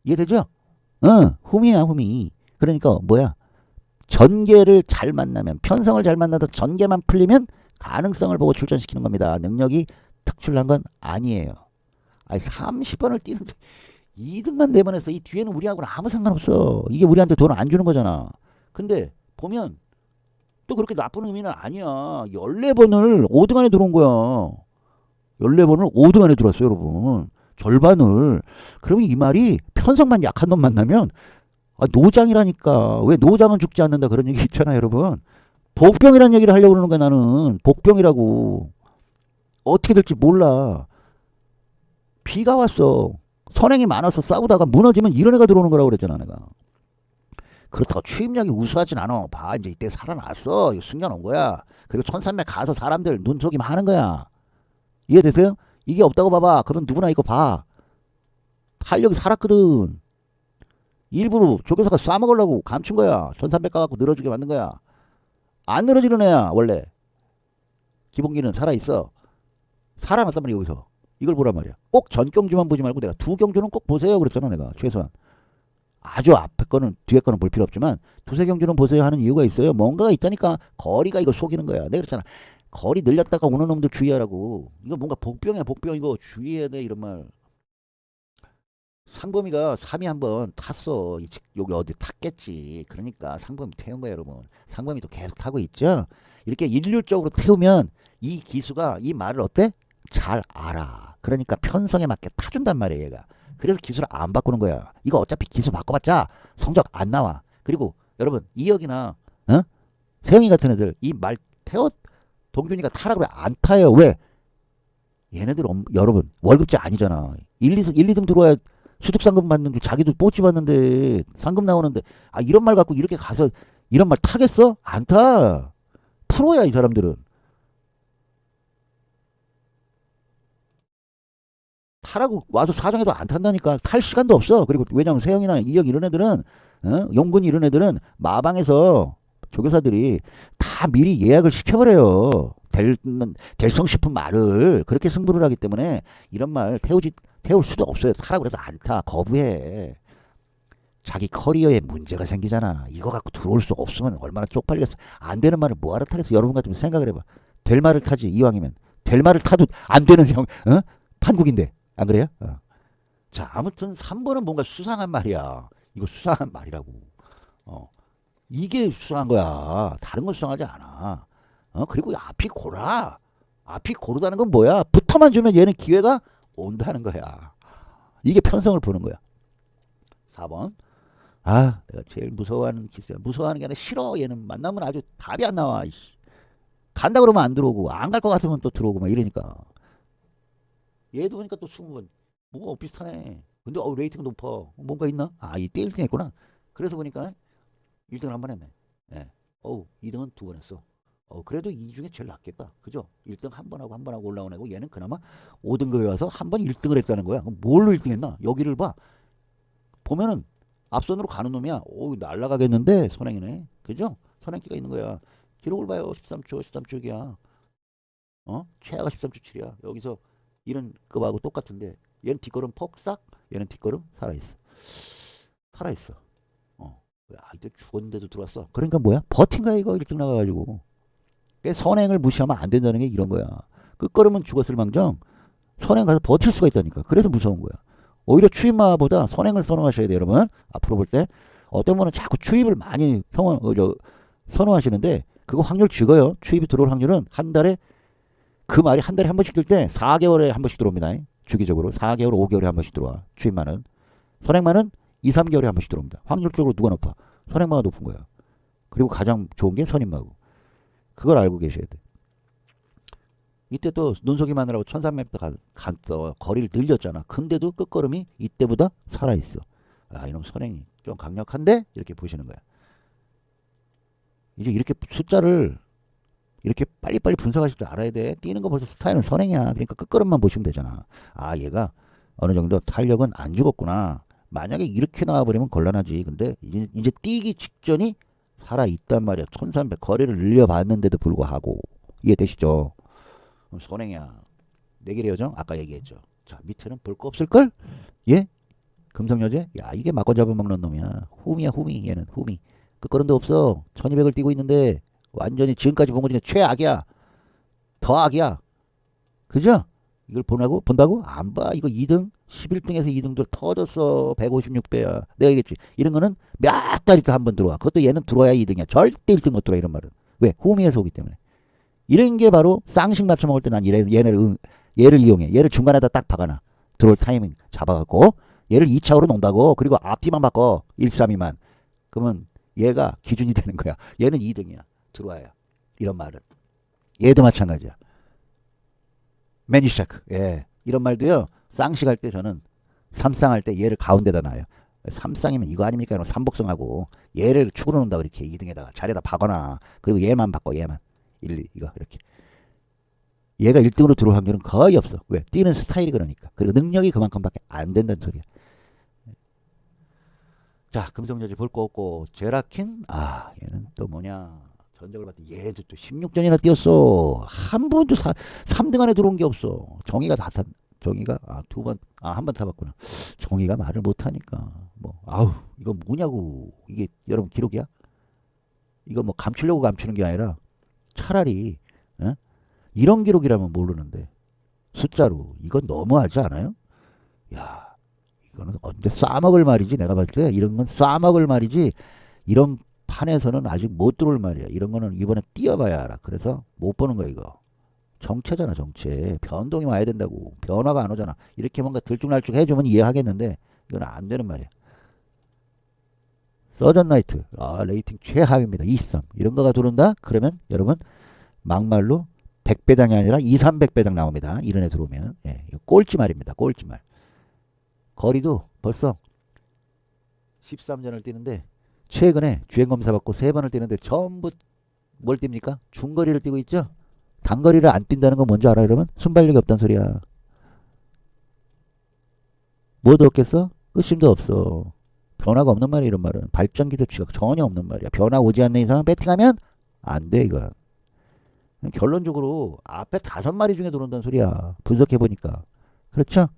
이해되죠? 후미야 후미. 그러니까 뭐야? 전개를 잘 만나면 편성을 잘 만나서 전개만 풀리면 가능성을 보고 출전시키는 겁니다. 능력이 특출난 건 아니에요. 30번을 뛰는데 2등만 4번에서 이 뒤에는 우리하고는 아무 상관없어. 이게 우리한테 돈을 안 주는 거잖아. 근데 보면 또 그렇게 나쁜 의미는 아니야. 14번을 5등 안에 들어온 거야. 14번을 5등 안에 들어왔어요 여러분. 절반을. 그러면 이 말이 편성만 약한 놈 만나면 노장이라니까. 왜 노장은 죽지 않는다 그런 얘기 있잖아 여러분. 복병이라는 얘기를 하려고 그러는 거야 나는. 복병이라고. 어떻게 될지 몰라. 비가 왔어. 선행이 많아서 싸우다가 무너지면 이런 애가 들어오는 거라고 그랬잖아 내가. 그렇다고 추임력이 우수하진 않아. 봐 이제 이때 살아났어. 이거 숨겨놓은 거야. 그리고 1300 가서 사람들 눈속임 하는 거야. 이해되세요? 이게 없다고 봐봐. 그러면 누구나 이거 봐. 탄력이 살았거든. 일부러 조교사가 쏴먹으려고 감춘 거야. 1300 가갖고 늘어지게 만든 거야. 안 늘어지는 애야 원래. 기본기는 살아있어. 살아났단 말이야 여기서. 이걸 보란 말이야. 꼭 전경주만 보지 말고 내가 두 경주는 꼭 보세요 그랬잖아 내가. 최소한. 아주 앞에 거는 뒤에 거는 볼 필요 없지만 두세 경주는 보세요 하는 이유가 있어요. 뭔가가 있다니까. 거리가 이거 속이는 거야. 내가 그랬잖아. 거리 늘렸다가 오는 놈들 주의하라고. 이거 뭔가 복병이야 복병. 이거 주의해야 돼 이런 말. 상범이가 3위 한번 탔어. 여기 어디 탔겠지. 그러니까 상범이 태운 거야 여러분. 상범이도 계속 타고 있죠. 이렇게 일률적으로 태우면 이 기수가 이 말을 어때? 잘 알아. 그러니까 편성에 맞게 타준단 말이야 얘가. 그래서 기수를 안 바꾸는 거야. 이거 어차피 기수 바꿔봤자 성적 안 나와. 그리고 여러분 이혁이나 세영이 같은 애들 이 말 태워 동균이가 타라 그래 안 타요. 왜? 얘네들 여러분 월급제 아니잖아. 1, 2등 들어와야 소득상금 받는 게. 자기도 뽀찌 받는데 상금 나오는데 이런 말 갖고 이렇게 가서 이런 말 타겠어? 안 타. 프로야 이 사람들은. 타라고 와서 사정해도 안 탄다니까. 탈 시간도 없어. 그리고 왜냐면 세영이나 이혁 이런 애들은 용근이 이런 애들은 마방에서 조교사들이 다 미리 예약을 시켜버려요. 될성 싶은 말을. 그렇게 승부를 하기 때문에 이런 말 태울 수도 없어요. 타라고 그래서 안 타. 거부해. 자기 커리어에 문제가 생기잖아. 이거 갖고 들어올 수 없으면 얼마나 쪽팔리겠어. 안 되는 말을 뭐하러 타겠어. 여러분 같으면 생각을 해봐. 될 말을 타지 이왕이면. 될 말을 타도 안 되는 판국인데. 안 그래요? 자 아무튼 3번은 뭔가 수상한 말이야. 이거 수상한 말이라고. 이게 수상한 거야. 다른 건 수상하지 않아. 그리고 앞이 고라. 앞이 고르다는 건 뭐야? 붙어만 주면 얘는 기회가 온다는 거야. 이게 편성을 보는 거야. 4번. 내가 제일 무서워하는 기수야. 무서워하는 게 아니라 싫어. 얘는 만나면 아주 답이 안 나와. 간다 그러면 안 들어오고 안 갈 것 같으면 또 들어오고 막 이러니까. 얘도 보니까 또 20번. 뭐가 비슷하네. 근데 레이팅 높아. 뭔가 있나? 이때 1등 했구나. 그래서 보니까 1등을 한 번 했네. 예. 2등은 2번 했어. 그래도 이 중에 제일 낫겠다. 그죠? 1등 한 번 하고 올라온 애고 얘는 그나마 5등급에 와서 한 번 1등을 했다는 거야. 그럼 뭘로 1등 했나? 여기를 봐. 보면은 앞선으로 가는 놈이야. 날라가겠는데 선행이네. 그죠? 선행기가 있는 거야. 기록을 봐요. 13초기야. 최하가 13초 7이야. 여기서 이런 급하고 똑같은데 얘는 뒷걸음 폭삭. 얘는 뒷걸음 살아있어. 이때 죽었는데도 들어왔어. 그러니까 뭐야? 버틴 거야 이거. 1등 나가가지고. 선행을 무시하면 안 된다는 게 이런 거야. 끝걸음은 죽었을 망정 선행 가서 버틸 수가 있다니까. 그래서 무서운 거야. 오히려 추임마보다 선행을 선호하셔야 돼요 여러분. 앞으로 볼 때 어떤 분은 자꾸 추입을 많이 선호하시는데 그거 확률 적어요. 추입이 들어올 확률은 한 달에 그 말이 한 달에 한 번씩 들 때 4개월에 한 번씩 들어옵니다. 주기적으로 4개월 5개월에 한 번씩 들어와. 추임마는. 선행마는 2, 3개월에 한 번씩 들어옵니다. 확률적으로 누가 높아? 선행마가 높은 거야. 그리고 가장 좋은 게 선임마고. 그걸 알고 계셔야 돼. 이때 또 눈속임 하느라고 1300m 갔어. 거리를 늘렸잖아. 근데도 끝걸음이 이때보다 살아있어. 이놈 선행이 좀 강력한데? 이렇게 보시는 거야. 이제 이렇게 숫자를 이렇게 빨리빨리 분석하실 줄 알아야 돼. 뛰는 거 벌써 스타일은 선행이야. 그러니까 끝걸음만 보시면 되잖아. 얘가 어느 정도 탄력은 안 죽었구나. 만약에 이렇게 나와버리면 곤란하지. 근데 이제 뛰기 직전이 살아있단 말이야. 1300 거리를 늘려봤는데도 불구하고. 이해되시죠? 선행이야. 4개 레어죠? 아까 얘기했죠. 자 밑에는 볼 거 없을걸? 예? 금성여제? 이게 막건 잡아먹는 놈이야. 후미야 후미. 얘는 후미. 끝걸음도 없어. 1200을 뛰고 있는데 완전히 지금까지 본 것 중에 최악이야. 더 악이야. 그죠? 이걸 본다고? 안 봐. 이거 2등 11등에서 2등도 터졌어. 156배야. 내가 얘기했지. 이런 거는 몇 달 있다 한 번 들어와. 그것도 얘는 들어와야 2등이야. 절대 1등 못 들어와. 이런 말은. 왜? 호미에서 오기 때문에. 이런 게 바로 쌍식 맞춰 먹을 때 난 얘를 이용해. 얘를 중간에다 딱 박아놔. 들어올 타이밍 잡아갖고 얘를 2차로 놓는다고. 그리고 앞뒤만 바꿔. 1, 3, 2만. 그러면 얘가 기준이 되는 거야. 얘는 2등이야. 들어와야. 이런 말은. 얘도 마찬가지야. 매니샤크. 예. 이런 말도요. 쌍식 할 때 저는 삼쌍 할 때 얘를 가운데다 놔요. 삼쌍이면 이거 아닙니까? 삼복성하고 얘를 축으로 놓는다 이렇게 2등에다가 자리에다 박거나 그리고 얘만 바꿔 얘만 1, 2 이거 이렇게. 얘가 1등으로 들어올 확률은 거의 없어. 왜? 뛰는 스타일이 그러니까. 그리고 능력이 그만큼밖에 안 된다는 소리야. 자, 금성여지 볼 거 없고 제라킨 얘는 또 뭐냐 전적을 봤더니 얘도 또 16전이나 뛰었어. 한 번도 3등 안에 들어온 게 없어. 정의가 다 탄. 정의가 한 번 타봤구나. 정의가 말을 못하니까 뭐 이거 뭐냐고. 이게 여러분 기록이야? 이거 뭐 감추려고 감추는 게 아니라 차라리 이런 기록이라면 모르는데 숫자로 이건 너무하지 않아요? 야, 이거는 언제 쏴먹을 말이지. 내가 봤을 때 이런 건 쏴먹을 말이지. 이런 판에서는 아직 못 들어올 말이야. 이런 거는 이번에 뛰어봐야 알아. 그래서 못 보는 거야 이거. 정체잖아 정체. 변동이 와야 된다고. 변화가 안 오잖아. 이렇게 뭔가 들쭉날쭉 해주면 이해하겠는데 이건 안 되는 말이야. 서전 나이트 레이팅 최하위입니다. 23 이런 거가 들어온다? 그러면 여러분 막말로 100배당이 아니라 2, 300배당 나옵니다. 이런 애 들어오면. 예, 이거 꼴찌말입니다. 꼴찌말. 거리도 벌써 13전을 뛰는데 최근에 주행검사 받고 3번을 뛰는데 전부 뭘 뜁니까? 중거리를 뛰고 있죠? 단거리를 안 뛴다는 건 뭔지 알아? 이러면 순발력이 없단 소리야. 뭐도 없겠어? 의심도 없어. 변화가 없는 말이야. 이런 말은 발전 기대치가 전혀 없는 말이야. 변화 오지 않는 이상은 배팅하면 안 돼 이건. 결론적으로 앞에 5마리 중에 들어온다는 소리야. 분석해보니까. 그렇죠?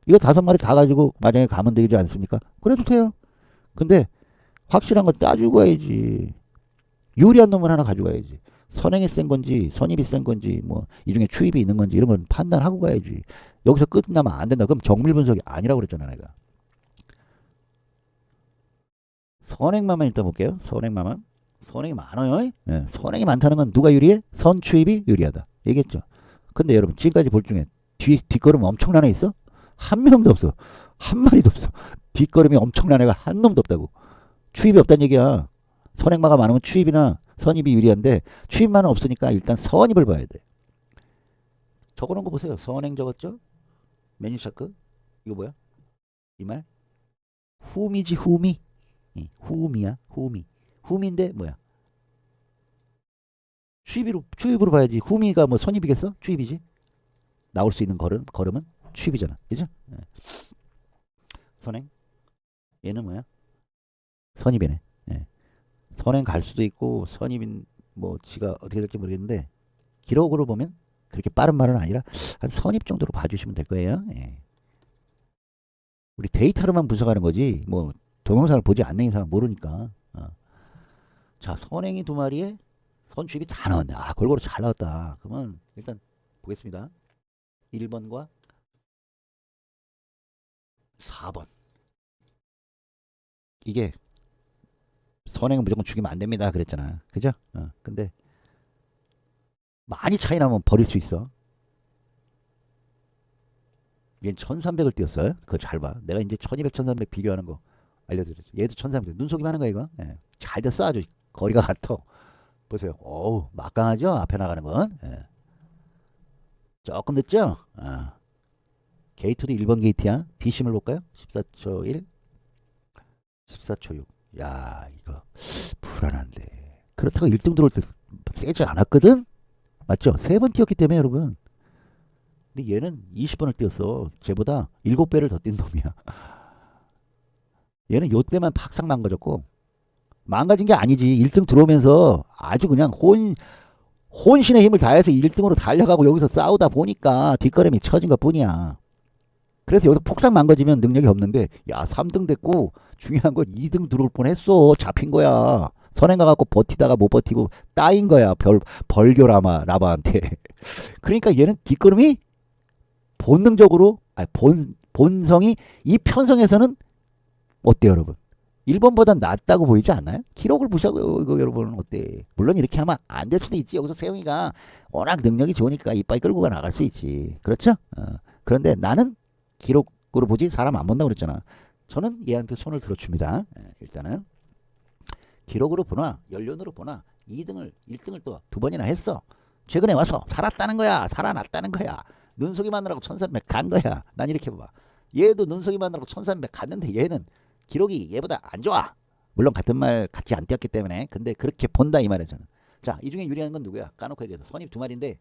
이거 5마리 다 가지고 만약에 가면 되지 않습니까? 그래도 돼요. 근데 확실한 거 따지고 가야지. 유리한 놈을 하나 가져가야지. 선행이 센 건지 선입이 센 건지 뭐 이 중에 추입이 있는 건지 이런 건 판단하고 가야지. 여기서 끝나면 안 된다. 그럼 정밀 분석이 아니라고 그랬잖아 내가. 선행만만 일단 볼게요. 선행만만. 선행이 많아요. 예, 선행이 많다는 건 누가 유리해? 선추입이 유리하다. 얘기했죠. 근데 여러분 지금까지 볼 중에 뒷걸음 엄청난 애 있어? 한 명도 없어. 한 마리도 없어. 뒷걸음이 엄청난 애가 한 놈도 없다고. 추입이 없다는 얘기야. 선행마가 많으면 추입이나 선입이 유리한데 추입만은 없으니까 일단 선입을 봐야 돼. 적어놓은 거 보세요. 선행 적었죠? 메뉴샤크. 이거 뭐야? 이 말? 후미지 후미. 후미야 후미. 후미인데 뭐야? 추입으로 봐야지. 후미가 뭐 선입이겠어? 추입이지. 나올 수 있는 걸음은 추입이잖아. 그죠? 네. 선행. 얘는 뭐야? 선입이네. 네. 선행 갈 수도 있고 선입인 뭐 지가 어떻게 될지 모르겠는데 기록으로 보면 그렇게 빠른 말은 아니라 한 선입 정도로 봐주시면 될 거예요. 예. 우리 데이터로만 분석하는 거지 뭐 동영상을 보지 않는 이상은 모르니까. 자, 선행이 2마리에 선추입이 다 나왔네. 골고루 잘 나왔다. 그러면 일단 보겠습니다. 1번과 4번. 이게 선행은 무조건 죽이면 안 됩니다. 그랬잖아. 그죠? 근데 많이 차이 나면 버릴 수 있어. 얘는 1300을 띄웠어요. 그거 잘 봐. 내가 이제 1200, 1300 비교하는 거 알려드렸죠. 얘도 1300. 눈속임 하는 거야 이거. 예. 잘 됐어. 아주 거리가 같아. 보세요. 어우 막강하죠. 앞에 나가는 건. 예. 조금 늦죠? 게이트도 1번 게이트야. 비심을 볼까요? 14초 1, 14초 6. 야 이거 불안한데. 그렇다고 1등 들어올 때 세지 않았거든? 맞죠? 3번 뛰었기 때문에 여러분. 근데 얘는 20번을 뛰었어. 쟤보다 7배를 더 뛴 놈이야. 얘는 요때만 팍싹 망가졌고 망가진 게 아니지. 1등 들어오면서 아주 그냥 혼신의 힘을 다해서 1등으로 달려가고 여기서 싸우다 보니까 뒷걸음이 처진 것 뿐이야. 그래서 여기서 폭삭 망가지면 능력이 없는데 야 3등 됐고 중요한 건 2등 들어올 뻔했어. 잡힌 거야. 선행 가갖고 버티다가 못 버티고 따인 거야. 벌교라바한테. 그러니까 얘는 뒷걸음이 본능적으로 본성이 이 편성에서는 어때요 여러분? 1번보다 낫다고 보이지 않나요? 기록을 보셔도 이거 여러분 어때? 물론 이렇게 하면 안 될 수도 있지. 여기서 세영이가 워낙 능력이 좋으니까 이빨 끌고 나갈 수 있지. 그렇죠? 그런데 나는 기록으로 보지 사람 안 본다고 그랬잖아. 저는 얘한테 손을 들어줍니다. 일단은 기록으로 보나 연륜으로 보나 2등을 1등을 또 두 번이나 했어. 최근에 와서 살았다는 거야. 살아났다는 거야. 눈속이 마누라고 1300 간 거야. 난 이렇게 봐. 얘도 눈속이 마누라고 1300 갔는데 얘는 기록이 얘보다 안 좋아. 물론 같은 말 같이 안 뛰었기 때문에. 근데 그렇게 본다 이 말이야 저는. 자, 이 중에 유리한 건 누구야? 까놓고 얘기해서 선입 두 마리인데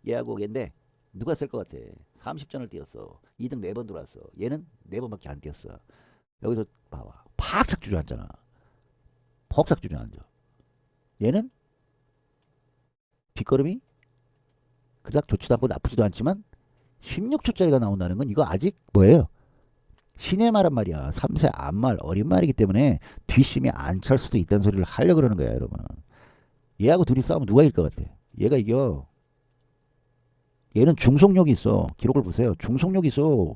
얘하고 얘인데 누가 쓸 것 같아? 30전을 뛰었어. 2등 4번 들어왔어. 얘는 4번밖에 안 뛰었어. 여기서 봐봐. 팍삭 주저앉잖아. 퍽삭 주저앉아. 얘는 뒷걸음이 그닥 좋지도 않고 나쁘지도 않지만 16초짜리가 나온다는 건 이거 아직 뭐예요? 신의 말한 말이야. 3세 안말 어린 말이기 때문에 뒷심이 안 찰 수도 있다는 소리를 하려고 그러는 거야 여러분. 얘하고 둘이 싸우면 누가 이길 것 같아? 얘가 이겨. 얘는 중속력이 있어. 기록을 보세요. 중속력이 있어.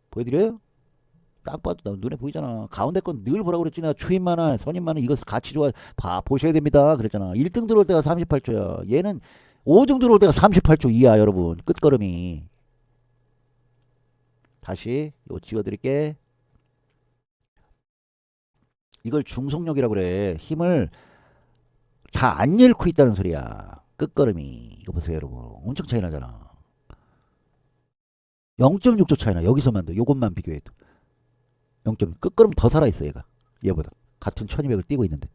보여드려요? 딱 봐도 눈에 보이잖아. 가운데 건 늘 보라고 그랬지. 내가 추임만화, 선임만화 이거 같이 좋아. 보셔야 됩니다. 그랬잖아. 1등 들어올 때가 38초야. 얘는 5등 들어올 때가 38초 이야 여러분. 끝걸음이. 다시 이거 찍어드릴게. 이걸 중속력이라고 그래. 힘을 다 안 잃고 있다는 소리야. 끝걸음이. 이거 보세요 여러분. 엄청 차이 나잖아. 0.6초 차이나. 여기서만도 요것만 비교해도 0점. 끝걸음 더 살아있어 얘가. 얘보다. 같은 1200을 뛰고 있는데.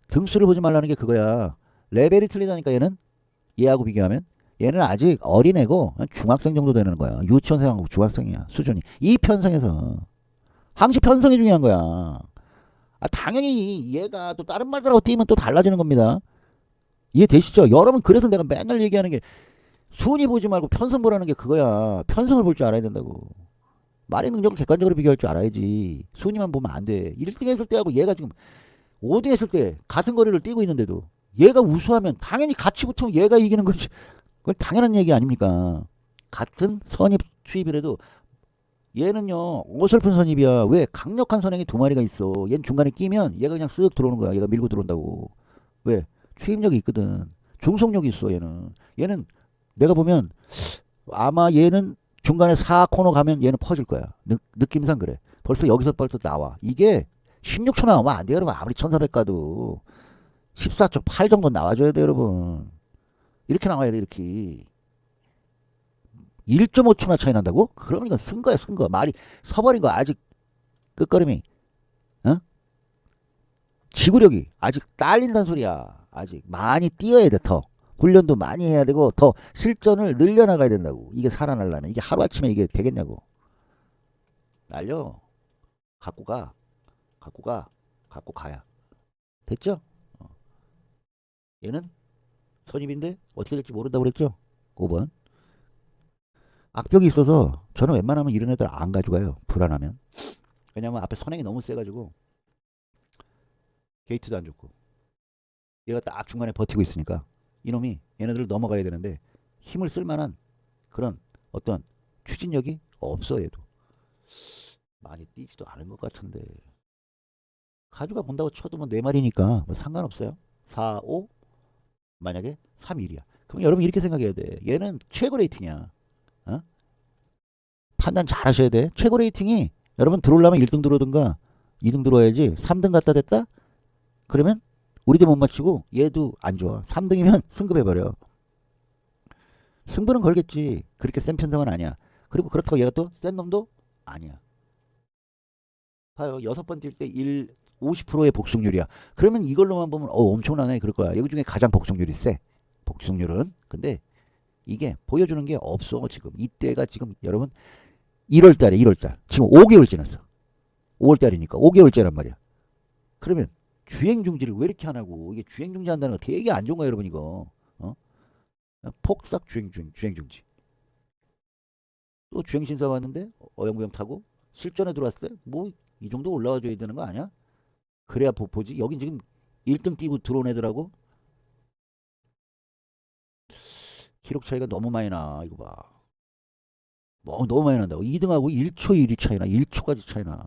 등수를 보지 말라는 게 그거야. 레벨이 틀리다니까 얘는. 얘하고 비교하면. 얘는 아직 어린애고 중학생 정도 되는 거야. 유치원생하고 중학생이야. 수준이. 이 편성에서. 항시 편성이 중요한 거야. 아, 당연히 얘가 또 다른 말들하고 뛰면 또 달라지는 겁니다. 이해되시죠? 여러분 그래서 내가 맨날 얘기하는 게 순위 보지 말고 편성 보라는 게 그거야. 편성을 볼 줄 알아야 된다고. 말의 능력을 객관적으로 비교할 줄 알아야지. 순위만 보면 안 돼. 1등 했을 때하고 얘가 지금 5등 했을 때 같은 거리를 뛰고 있는데도 얘가 우수하면 당연히 같이 붙으면 얘가 이기는 거지. 그건 당연한 얘기 아닙니까? 같은 선입 추입이라도 얘는요 어설픈 선입이야. 왜? 강력한 선행이 두 마리가 있어. 얘는 중간에 끼면 얘가 그냥 쓱 들어오는 거야. 얘가 밀고 들어온다고. 왜? 추입력이 있거든. 중속력이 있어 얘는. 얘는 내가 보면 아마 얘는 중간에 4코너 가면 얘는 퍼질 거야. 느낌상 그래. 벌써 여기서 벌써 나와. 이게 16초 나오면 안 돼요 여러분. 아무리 1400 가도 14초 8 정도 나와줘야 돼 여러분. 이렇게 나와야 돼 이렇게. 1.5초나 차이 난다고? 그러면 이건 쓴 거야 쓴 거. 말이 서버린 거 아직 끝걸음이. 어? 지구력이 아직 딸린다는 소리야. 아직 많이 뛰어야 돼 더. 훈련도 많이 해야 되고 더 실전을 늘려나가야 된다고. 이게 살아나려면. 이게 하루아침에 이게 되겠냐고. 날려. 갖고 가. 갖고 가. 갖고 가야. 됐죠? 얘는 선입인데 어떻게 될지 모른다고 그랬죠? 5번. 악벽이 있어서 저는 웬만하면 이런 애들 안 가져가요. 불안하면. 왜냐면 앞에 선행이 너무 세가지고 게이트도 안 좋고 얘가 딱 중간에 버티고 있으니까 이놈이 얘네들을 넘어가야 되는데 힘을 쓸 만한 그런 어떤 추진력이 없어. 얘도 많이 뛰지도 않은 것 같은데 가져가 본다고 쳐도 뭐 4마리니까 뭐 상관없어요. 4, 5 만약에 3, 1이야. 그럼 여러분 이렇게 생각해야 돼. 얘는 최고 레이팅이야. 어? 판단 잘 하셔야 돼. 최고 레이팅이 여러분 들어오려면 1등 들어오든가 2등 들어와야지. 3등 갖다 댔다? 그러면 우리도 못 맞추고 얘도 안 좋아. 3등이면 승급해버려. 승부는 걸겠지. 그렇게 센 편성은 아니야. 그리고 그렇다고 얘가 또 센 놈도 아니야. 봐요. 6번 뛸 때 50%의 복승률이야. 그러면 이걸로만 보면 엄청나네 그럴 거야. 여기 중에 가장 복승률이 세. 복승률은. 근데 이게 보여주는 게 없어 지금. 이때가 지금 여러분 1월달에 1월달. 지금 5개월 지났어. 5월달이니까 5개월째란 말이야. 그러면 주행 중지를 왜 이렇게 안 하고. 이게 주행 중지 한다는 거 되게 안 좋은 거야 여러분 이거. 폭삭 주행 중지. 또 주행 신사 왔는데 어영부영 타고 실전에 들어왔을 때 뭐 이 정도 올라와 줘야 되는 거 아니야? 그래야 보지. 여긴 지금 1등 뛰고 들어온 애들하고 기록 차이가 너무 많이 나. 이거 봐. 뭐 너무 많이 난다고. 2등하고 1초 1위 차이나. 1초까지 차이나.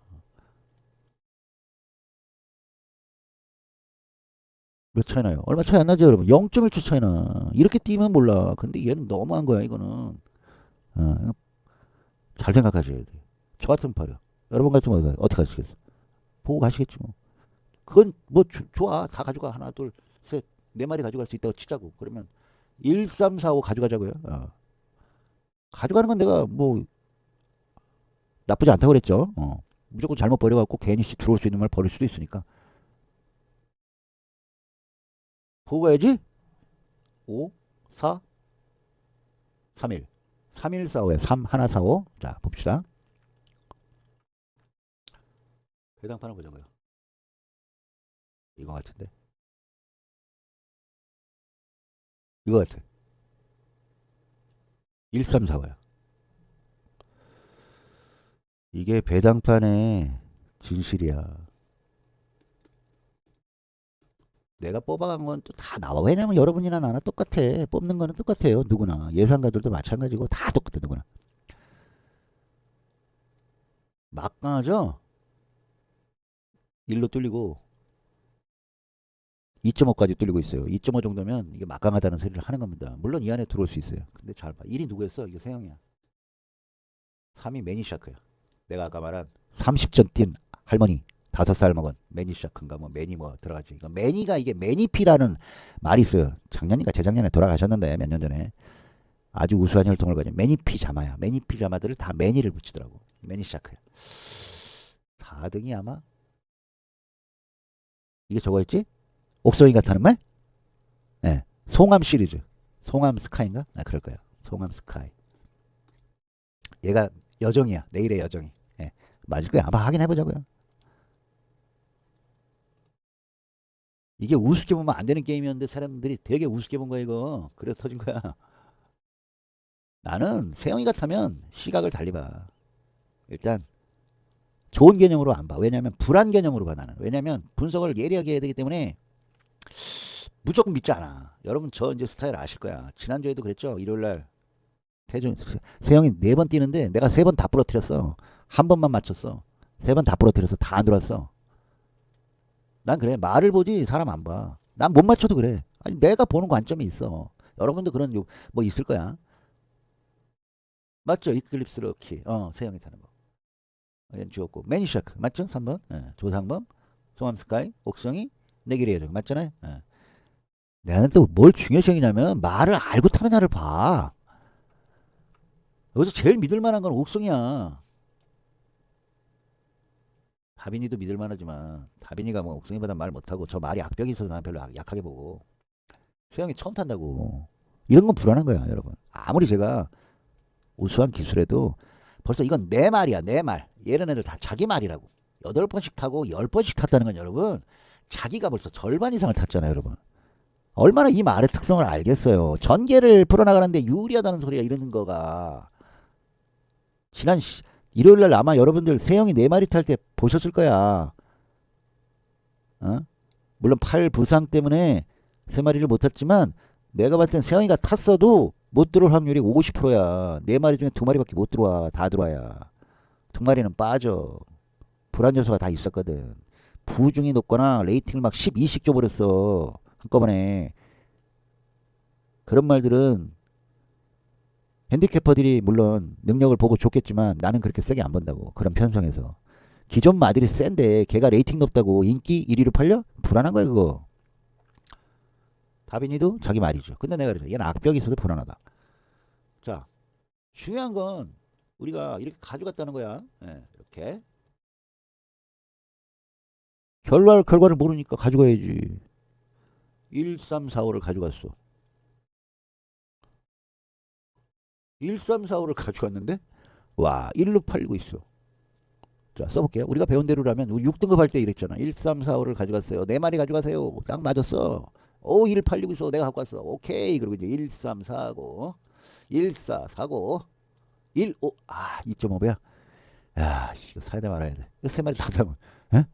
몇 차이 나요? 얼마 차이 안 나죠 여러분? 0.1초 차이 나. 이렇게 뛰면 몰라. 근데 얘는 너무한 거야 이거는. 잘 생각하셔야 돼. 저 같으면 버려. 여러분 같으면 어떻게 하시겠어? 보고 가시겠지 뭐. 그건 뭐 좋아. 다 가져가. 하나, 둘, 셋, 네 마리 가져갈 수 있다고 치자고. 그러면 1, 3, 4, 5 가져가자고요. 가져가는 건 내가 뭐 나쁘지 않다고 그랬죠. 무조건 잘못 버려갖고 괜히 들어올 수 있는 말 버릴 수도 있으니까. 보고 가야지. 5, 4, 3, 1. 3, 1, 4, 5에 3, 하나, 4, 5. 자, 봅시다. 배당판을 보자고요. 이거 같은데. 이거 같아. 1, 3, 4, 5야. 이게 배당판의 진실이야. 내가 뽑아간 건 또 다 나와. 왜냐면 여러분이나 나나 똑같아. 뽑는 거는 똑같아요. 누구나. 예상가들도 마찬가지고 다 똑같아. 누구나. 막강하죠? 1로 뚫리고 2.5까지 뚫리고 있어요. 2.5 정도면 이게 막강하다는 소리를 하는 겁니다. 물론 이 안에 들어올 수 있어요. 근데 잘 봐. 1이 누구였어? 이거 세영이야. 3이 매니샤크야. 내가 아까 말한 30전 뛴 할머니. 5살 먹은 매니샤크인가 뭐 매니 뭐 들어가지. 이거 매니가 이게 매니피라는 말이 있어요. 작년인가 재작년에 돌아가셨는데 몇 년 전에 아주 우수한 혈통을 가진 매니피 자마야. 매니피 자마들을 다 매니를 붙이더라고. 매니샤크야. 4등이 아마 이게 저거였지? 옥성이 같다는 말? 네. 송암 시리즈. 송암 스카이인가? 아, 그럴 거예요. 송암 스카이. 얘가 여정이야. 내일의 여정이. 네. 맞을 거야. 아마 확인해보자고요. 이게 우습게 보면 안 되는 게임이었는데 사람들이 되게 우습게 본 거야 이거. 그래서 터진 거야. 나는 세영이 같으면 시각을 달리 봐. 일단 좋은 개념으로 안 봐. 왜냐면 불안 개념으로 봐 나는. 왜냐면 분석을 예리하게 해야 되기 때문에 무조건 믿지 않아. 여러분 저 이제 스타일 아실 거야. 지난주에도 그랬죠. 일요일날 태준 세영이 4번 뛰는데 내가 3번 다 부러뜨렸어. 한 번만 맞췄어. 3번 다 부러뜨려서 다 안 들어왔어. 난 그래. 말을 보지 사람 안 봐. 난 못 맞춰도 그래. 아니 내가 보는 관점이 있어. 여러분도 그런 뭐 있을 거야. 맞죠? 이클립스 럭키. 세영이 타는 거. 얘는 주었고 매니샤크 맞죠? 3번. 조상범, 송암스카이, 옥성이, 내길의 여정 맞잖아요. 나는 또 뭘 중요시 여기냐면 말을 알고 타느냐를 봐. 여기서 제일 믿을 만한 건 옥성이야. 다빈이도 믿을 만하지만 다빈이가 뭐 옥성이보다 말 못하고 저 말이 악벽이 있어서 나는 별로 약하게 보고 세영이 처음 탄다고. 이런 건 불안한 거야 여러분. 아무리 제가 우수한 기술에도 벌써 이건 내 말이야 내 말. 얘는 애들 다 자기 말이라고. 8번씩 타고 10번씩 탔다는 건 여러분 자기가 벌써 절반 이상을 탔잖아요 여러분. 얼마나 이 말의 특성을 알겠어요. 전개를 풀어나가는데 유리하다는 소리가 이러는 거가. 지난 일요일날 아마 여러분들 세영이 4마리 탈 때 보셨을 거야. 물론 팔 부상 때문에 3마리를 못 탔지만 내가 봤을 땐 세영이가 탔어도 못 들어올 확률이 50%야. 4마리 중에 2마리밖에 못 들어와. 다 들어와야. 2마리는 빠져. 불안 요소가 다 있었거든. 부중이 높거나 레이팅을 막 10, 20 줘버렸어. 한꺼번에. 그런 말들은 핸디캐퍼들이 물론 능력을 보고 좋겠지만 나는 그렇게 세게 안 본다고. 그런 편성에서. 기존 마들이 센데 걔가 레이팅 높다고 인기 1위로 팔려? 불안한 거야 그거. 다빈이도 자기 말이죠. 근데 내가 그래서 얘는 악벽이 있어도 불안하다. 자, 중요한 건 우리가 이렇게 가져갔다는 거야. 이렇게. 결과를 모르니까 가져가야지. 1, 3, 4, 5를 가져갔어. 1, 3, 4, 5를 가져갔는데 와 1로 팔리고 있어. 자 써볼게요. 우리가 배운 대로라면 6등급 할 때 이랬잖아. 1, 3, 4, 5를 가져갔어요. 4마리 가져가세요. 딱 맞았어. 1 팔리고 있어. 내가 갖고 왔어. 오케이. 그리고 이제 1, 3, 4, 5 1, 4, 4, 5 1, 5 2.5배야. 야 이거 사야 돼 말아야 돼. 이거 3마리 사다면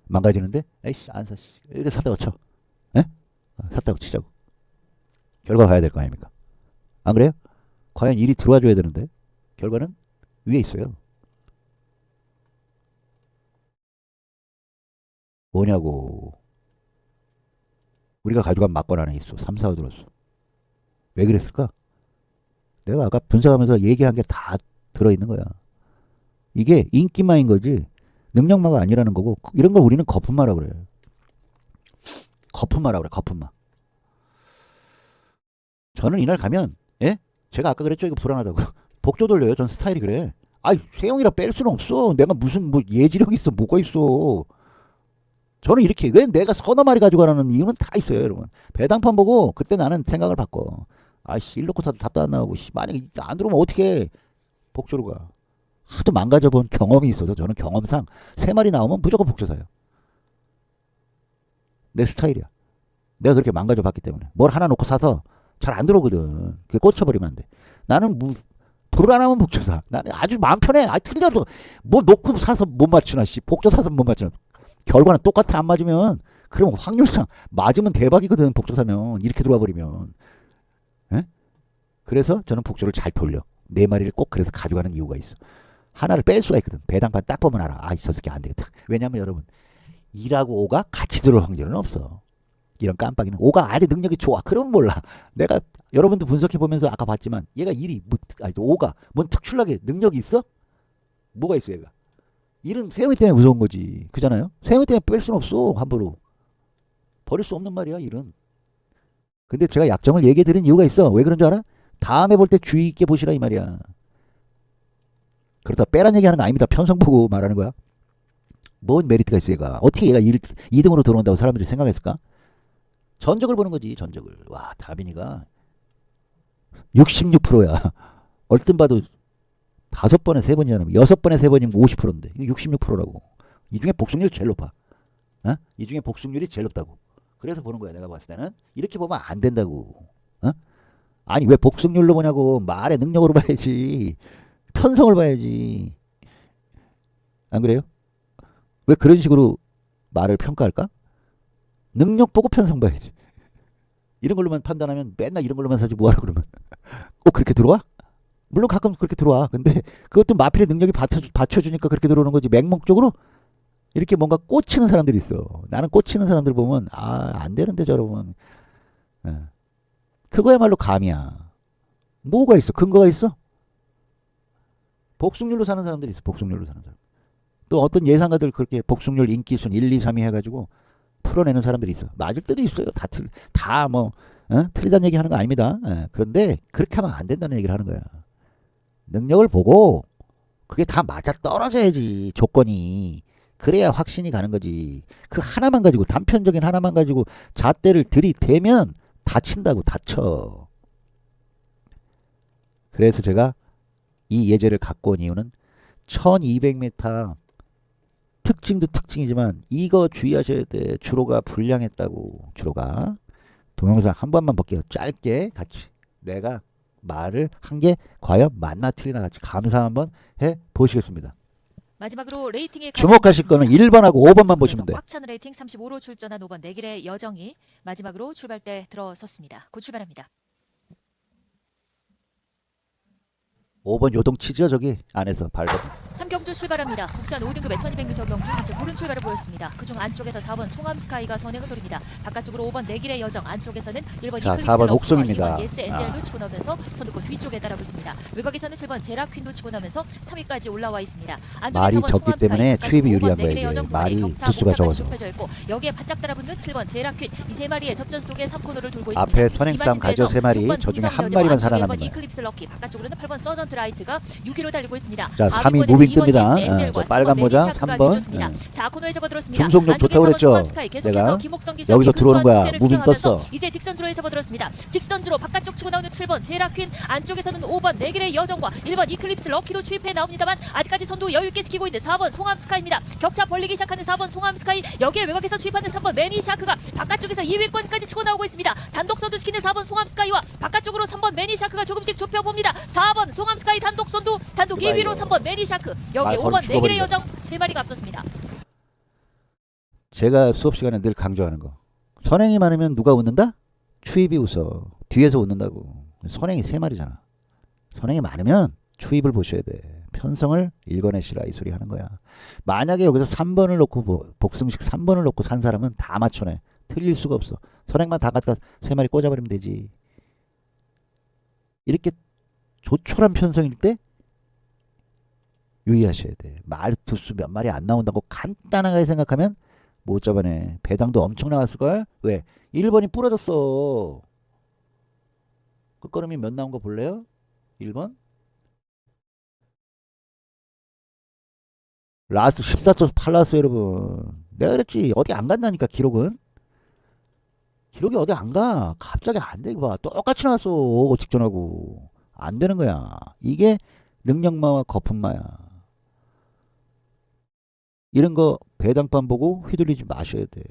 망가지는데? 에이씨 안 사. 이렇게 샀다고 쳐. 샀다고 치자고. 결과 봐야 될 거 아닙니까? 안 그래요? 과연 일이 들어와 줘야 되는데 결과는 위에 있어요. 뭐냐고. 우리가 가져간 막건 안에 있어. 3, 4, 5 들었어. 왜 그랬을까? 내가 아까 분석하면서 얘기한 게 다 들어있는 거야. 이게 인기마인 거지 능력마가 아니라는 거고 이런 걸 우리는 거품마라 그래. 거품마라고 그래. 거품마. 저는 이날 가면 예? 제가 아까 그랬죠. 이거 불안하다고. 복조 돌려요. 전 스타일이 그래. 아이 세영이라 뺄 수는 없어. 내가 무슨 뭐 예지력이 있어. 뭐가 있어. 저는 이렇게 왜 내가 서너 마리 가져가라는 이유는 다 있어요, 여러분. 배당판 보고 그때 나는 생각을 바꿔. 아씨 일 놓고 사도 답도 안 나오고 만약에 안 들어오면 어떻게 복조로 가. 하도 망가져본 경험이 있어서 저는 경험상 세 마리 나오면 무조건 복조 사요. 내 스타일이야. 내가 그렇게 망가져 봤기 때문에. 뭘 하나 놓고 사서 잘 안 들어오거든. 그게 꽂혀버리면 안 돼. 나는 불을 안 하면 복조 사. 나는 아주 마음 편해. 아 틀려도 뭐 놓고 사서 못 맞추나 씨. 복조 사서 못 맞추나. 결과는 똑같아. 안 맞으면 그러면 확률상 맞으면 대박이거든. 복조 사면 이렇게 들어와 버리면. 에? 그래서 저는 복조를 잘 돌려. 네 마리를 꼭 그래서 가져가는 이유가 있어. 하나를 뺄 수가 있거든. 배당판 딱 보면 알아. 아, 저 새끼 안 되겠다. 왜냐면 여러분 2하고 5가 같이 들어올 확률은 없어. 이런 깜빡이는 5가 아주 능력이 좋아. 그러면 몰라. 내가 여러분도 분석해 보면서 아까 봤지만 얘가 1이 뭐, 아니 5가 뭔 특출나게 능력이 있어? 뭐가 있어 얘가? 1은 세영이 때문에 무서운 거지. 그잖아요. 세영이 때문에 뺄 수는 없어. 함부로. 버릴 수 없는 말이야 1은. 근데 제가 약점을 얘기해 드린 이유가 있어. 왜 그런 줄 알아? 다음에 볼 때 주의 있게 보시라 이 말이야. 그러다 빼란 얘기하는 거 아닙니다. 편성 보고 말하는 거야. 뭔 메리트가 있어 얘가. 어떻게 얘가 2등으로 들어온다고 사람들이 생각했을까? 전적을 보는 거지. 전적을. 와 다빈이가 66%야. 얼뜬 봐도 5번에 3번이잖아. 6번에 3번이면 50%인데 66%라고. 이 중에 복승률이 제일 높아. 어? 이 중에 복승률이 제일 높다고. 그래서 보는 거야. 내가 봤을 때는. 이렇게 보면 안 된다고. 어? 아니 왜 복승률로 보냐고. 말의 능력으로 봐야지. 편성을 봐야지. 안 그래요? 왜 그런 식으로 말을 평가할까? 능력 보고 편성 봐야지. 이런 걸로만 판단하면 맨날 이런 걸로만 사지 뭐하라 그러면. 꼭 그렇게 들어와? 물론 가끔 그렇게 들어와. 근데 그것도 마필의 능력이 받쳐주니까 그렇게 들어오는 거지. 맹목적으로 이렇게 뭔가 꽂히는 사람들이 있어. 나는 꽂히는 사람들 보면 안 되는데 저러면. 그거야말로 감이야. 뭐가 있어? 근거가 있어? 복승률로 사는 사람들이 있어. 복승률로 사는 사람. 또 어떤 예상가들 그렇게 복승률 인기순 1, 2, 3위 해가지고 풀어내는 사람들이 있어. 맞을 때도 있어요. 다 뭐 틀리다는 얘기 하는 거 아닙니다. 그런데 그렇게 하면 안 된다는 얘기를 하는 거야. 능력을 보고 그게 다 맞아 떨어져야지. 조건이. 그래야 확신이 가는 거지. 그 하나만 가지고 단편적인 하나만 가지고 잣대를 들이대면 다친다고. 다쳐. 그래서 제가 이 예제를 갖고 온 이유는 1200m 특징도 특징이지만 이거 주의하셔야 돼. 주로가 불량했다고. 주로가. 동영상 한 번만 볼게요. 짧게 같이. 내가 말을 한 게 과연 맞나 틀리나 같이 감사 한번 해 보시겠습니다. 마지막으로 레이팅에 주목하실 거는 1번하고 5번만 보시면 돼. 꽉 찬 레이팅 35로 출전한 5번 내길의 여정이 마지막으로 출발대 들어섰습니다. 곧 출발합니다. 5번 요동치죠 저기 안에서 밟아. 3경주 출발합니다. 국산 5등급의 1200m 경주 전체 고른 출발을 보였습니다. 그중 안쪽에서 4번 송암스카이가 선행을 노립니다. 바깥쪽으로 5번 내길의 여정, 안쪽에서는 1번 자, 이클립스 4번 러브와 옥성입니다. 2번 예스 엔젤도 치고 나면서 선두권 뒤쪽에 따라고 있습니다. 외곽에서는 7번 제라퀸도 치고 나면서 3위까지 올라와 있습니다. 말이 4번 적기 송암스카이, 때문에 바깥쪽 추입이 5번 유리한 내길의 거예요, 여정 이게. 말이 격차 두수가 목차까지 적어서. 좁혀져 있고 여기에 바짝 따라붙는 7번 제라퀸 이 세 마리의 접전 속에 3코너를 돌고 있습니다. 앞에 선행싸움 가죠 3마리. 저 중에 한 마리만 살아납니다. 1번 이클립스 럭키, 바깥쪽으로는 8번 서전트 라이트가 6위로 달리고 있습니다. 자, 3위 무빙 뜹니다. 저 빨간 모자 3번. 4코너에 접어들었습니다. 중속력 좋다고 그랬죠. 내가 여기서 들어오는 거야. 무빙 떴어. 이제 직선주로에 접어들었습니다. 직선주로 바깥쪽 치고 나오는 7번 제라퀸, 안쪽에서는 5번 내길의 여정과 1번 이클립스 럭키도 추입해 나옵니다만 아직까지 선두 여유있게 지키고 있는 4번 송암스카이입니다. 격차 벌리기 시작하는 4번 송암스카이, 여기에 외곽에서 추입하는 3번 매니샤크가 바깥쪽에서 2위권까지 치고 나오고 있습니다. 단독 선두 시키는 4번 송암스카이와 바깥쪽으로 3번 매니샤크가 조금씩 좁혀봅니다. 4번 송암스카이 단독 선두, 단독 2위로 3번 매니샤크, 여기 5번 내길의 여정 3마리가 앞섰습니다. 제가 수업 시간에 늘 강조하는 거. 선행이 많으면 누가 웃는다? 추입이 웃어. 뒤에서 웃는다고. 선행이 3마리잖아. 선행이 많으면 추입을 보셔야 돼. 편성을 읽어내시라 이 소리 하는 거야. 만약에 여기서 3번을 놓고 복승식 3번을 놓고 산 사람은 다 맞춰내. 틀릴 수가 없어. 선행만 다 갖다 3마리 꽂아버리면 되지. 이렇게 조촐한 편성일 때 유의하셔야 돼. 말 두수 몇 마리 안 나온다고 간단하게 생각하면 못 잡아내. 배당도 엄청 나왔을걸? 왜? 1번이 부러졌어. 끝걸음이 몇 나온 거 볼래요? 1번? 라스트 14.8 나왔어요, 여러분. 내가 그랬지. 어디 안 간다니까, 기록은. 기록이 어디 안 가. 갑자기 안 돼. 이거 봐. 똑같이 나왔어. 직전하고. 안 되는 거야. 이게 능력마와 거품마야. 이런 거 배당판 보고 휘둘리지 마셔야 돼.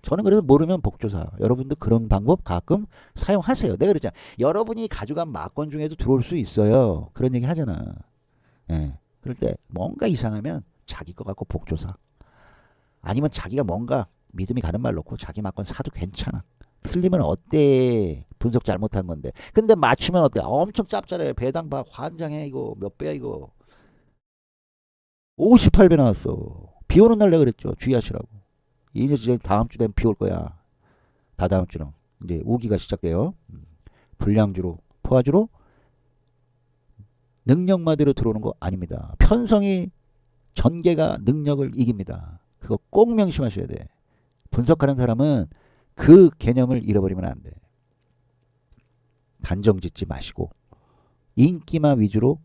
저는 그래서 모르면 복조사. 여러분도 그런 방법 가끔 사용하세요. 내가 그랬잖아. 여러분이 가져간 막권 중에도 들어올 수 있어요. 그런 얘기 하잖아. 예. 그럴 때 뭔가 이상하면 자기 거 갖고 복조사. 아니면 자기가 뭔가 믿음이 가는 말 놓고 자기 막권 사도 괜찮아. 틀리면 어때? 분석 잘못한 건데. 근데 맞추면 어때? 엄청 짭짤해. 배당 봐. 환장해. 이거 몇 배야 이거. 58배 나왔어. 비 오는 날 내가 그랬죠. 주의하시라고. 이제 다음 주 되면 비 올 거야. 다다음 주는. 이제 우기가 시작돼요. 불량주로, 포화주로 능력마대로 들어오는 거 아닙니다. 편성이 전개가 능력을 이깁니다. 그거 꼭 명심하셔야 돼. 분석하는 사람은 그 개념을 잃어버리면 안 돼. 단정 짓지 마시고 인기만 위주로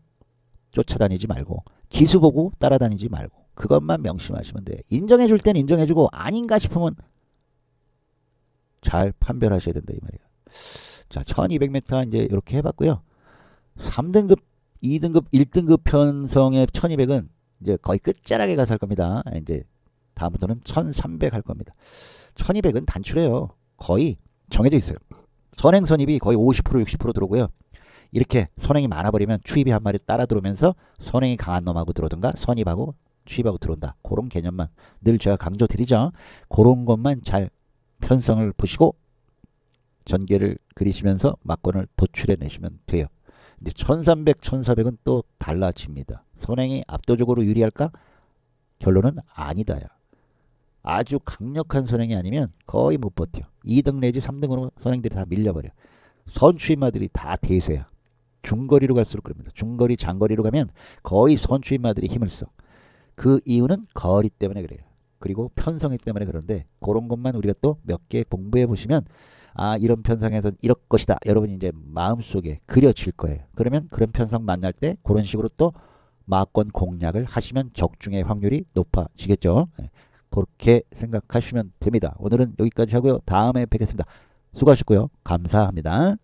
쫓아다니지 말고 기수 보고 따라다니지 말고 그것만 명심하시면 돼. 인정해줄 땐 인정해주고 아닌가 싶으면 잘 판별하셔야 된다 이 말이야. 자, 1200m 이제 이렇게 해봤고요. 3등급, 2등급, 1등급 편성의 1200은 이제 거의 끝자락에 가서 할 겁니다. 이제 다음부터는 1300 할 겁니다. 1200은 단출해요. 거의 정해져 있어요. 선행 선입이 거의 50% 60% 들어오고요. 이렇게 선행이 많아버리면 추입이 한 마리 따라 들어오면서 선행이 강한 놈하고 들어오든가 선입하고 추입하고 들어온다. 그런 개념만 늘 제가 강조드리죠. 그런 것만 잘 편성을 보시고 전개를 그리시면서 막권을 도출해 내시면 돼요. 이제 1300, 1400은 또 달라집니다. 선행이 압도적으로 유리할까? 결론은 아니다야. 아주 강력한 선행이 아니면 거의 못 버텨. 2등 내지 3등으로 선행들이 다 밀려버려. 선추임마들이 다 대세야. 중거리로 갈수록 그럽니다. 중거리, 장거리로 가면 거의 선추임마들이 힘을 써. 그 이유는 거리 때문에 그래요. 그리고 편성이 때문에 그런데 그런 것만 우리가 또 몇 개 공부해 보시면 아 이런 편성에서 이럴 것이다. 여러분이 이제 마음속에 그려질 거예요. 그러면 그런 편성 만날 때 그런 식으로 또 막권 공략을 하시면 적중의 확률이 높아지겠죠. 그렇게 생각하시면 됩니다. 오늘은 여기까지 하고요. 다음에 뵙겠습니다. 수고하셨고요. 감사합니다.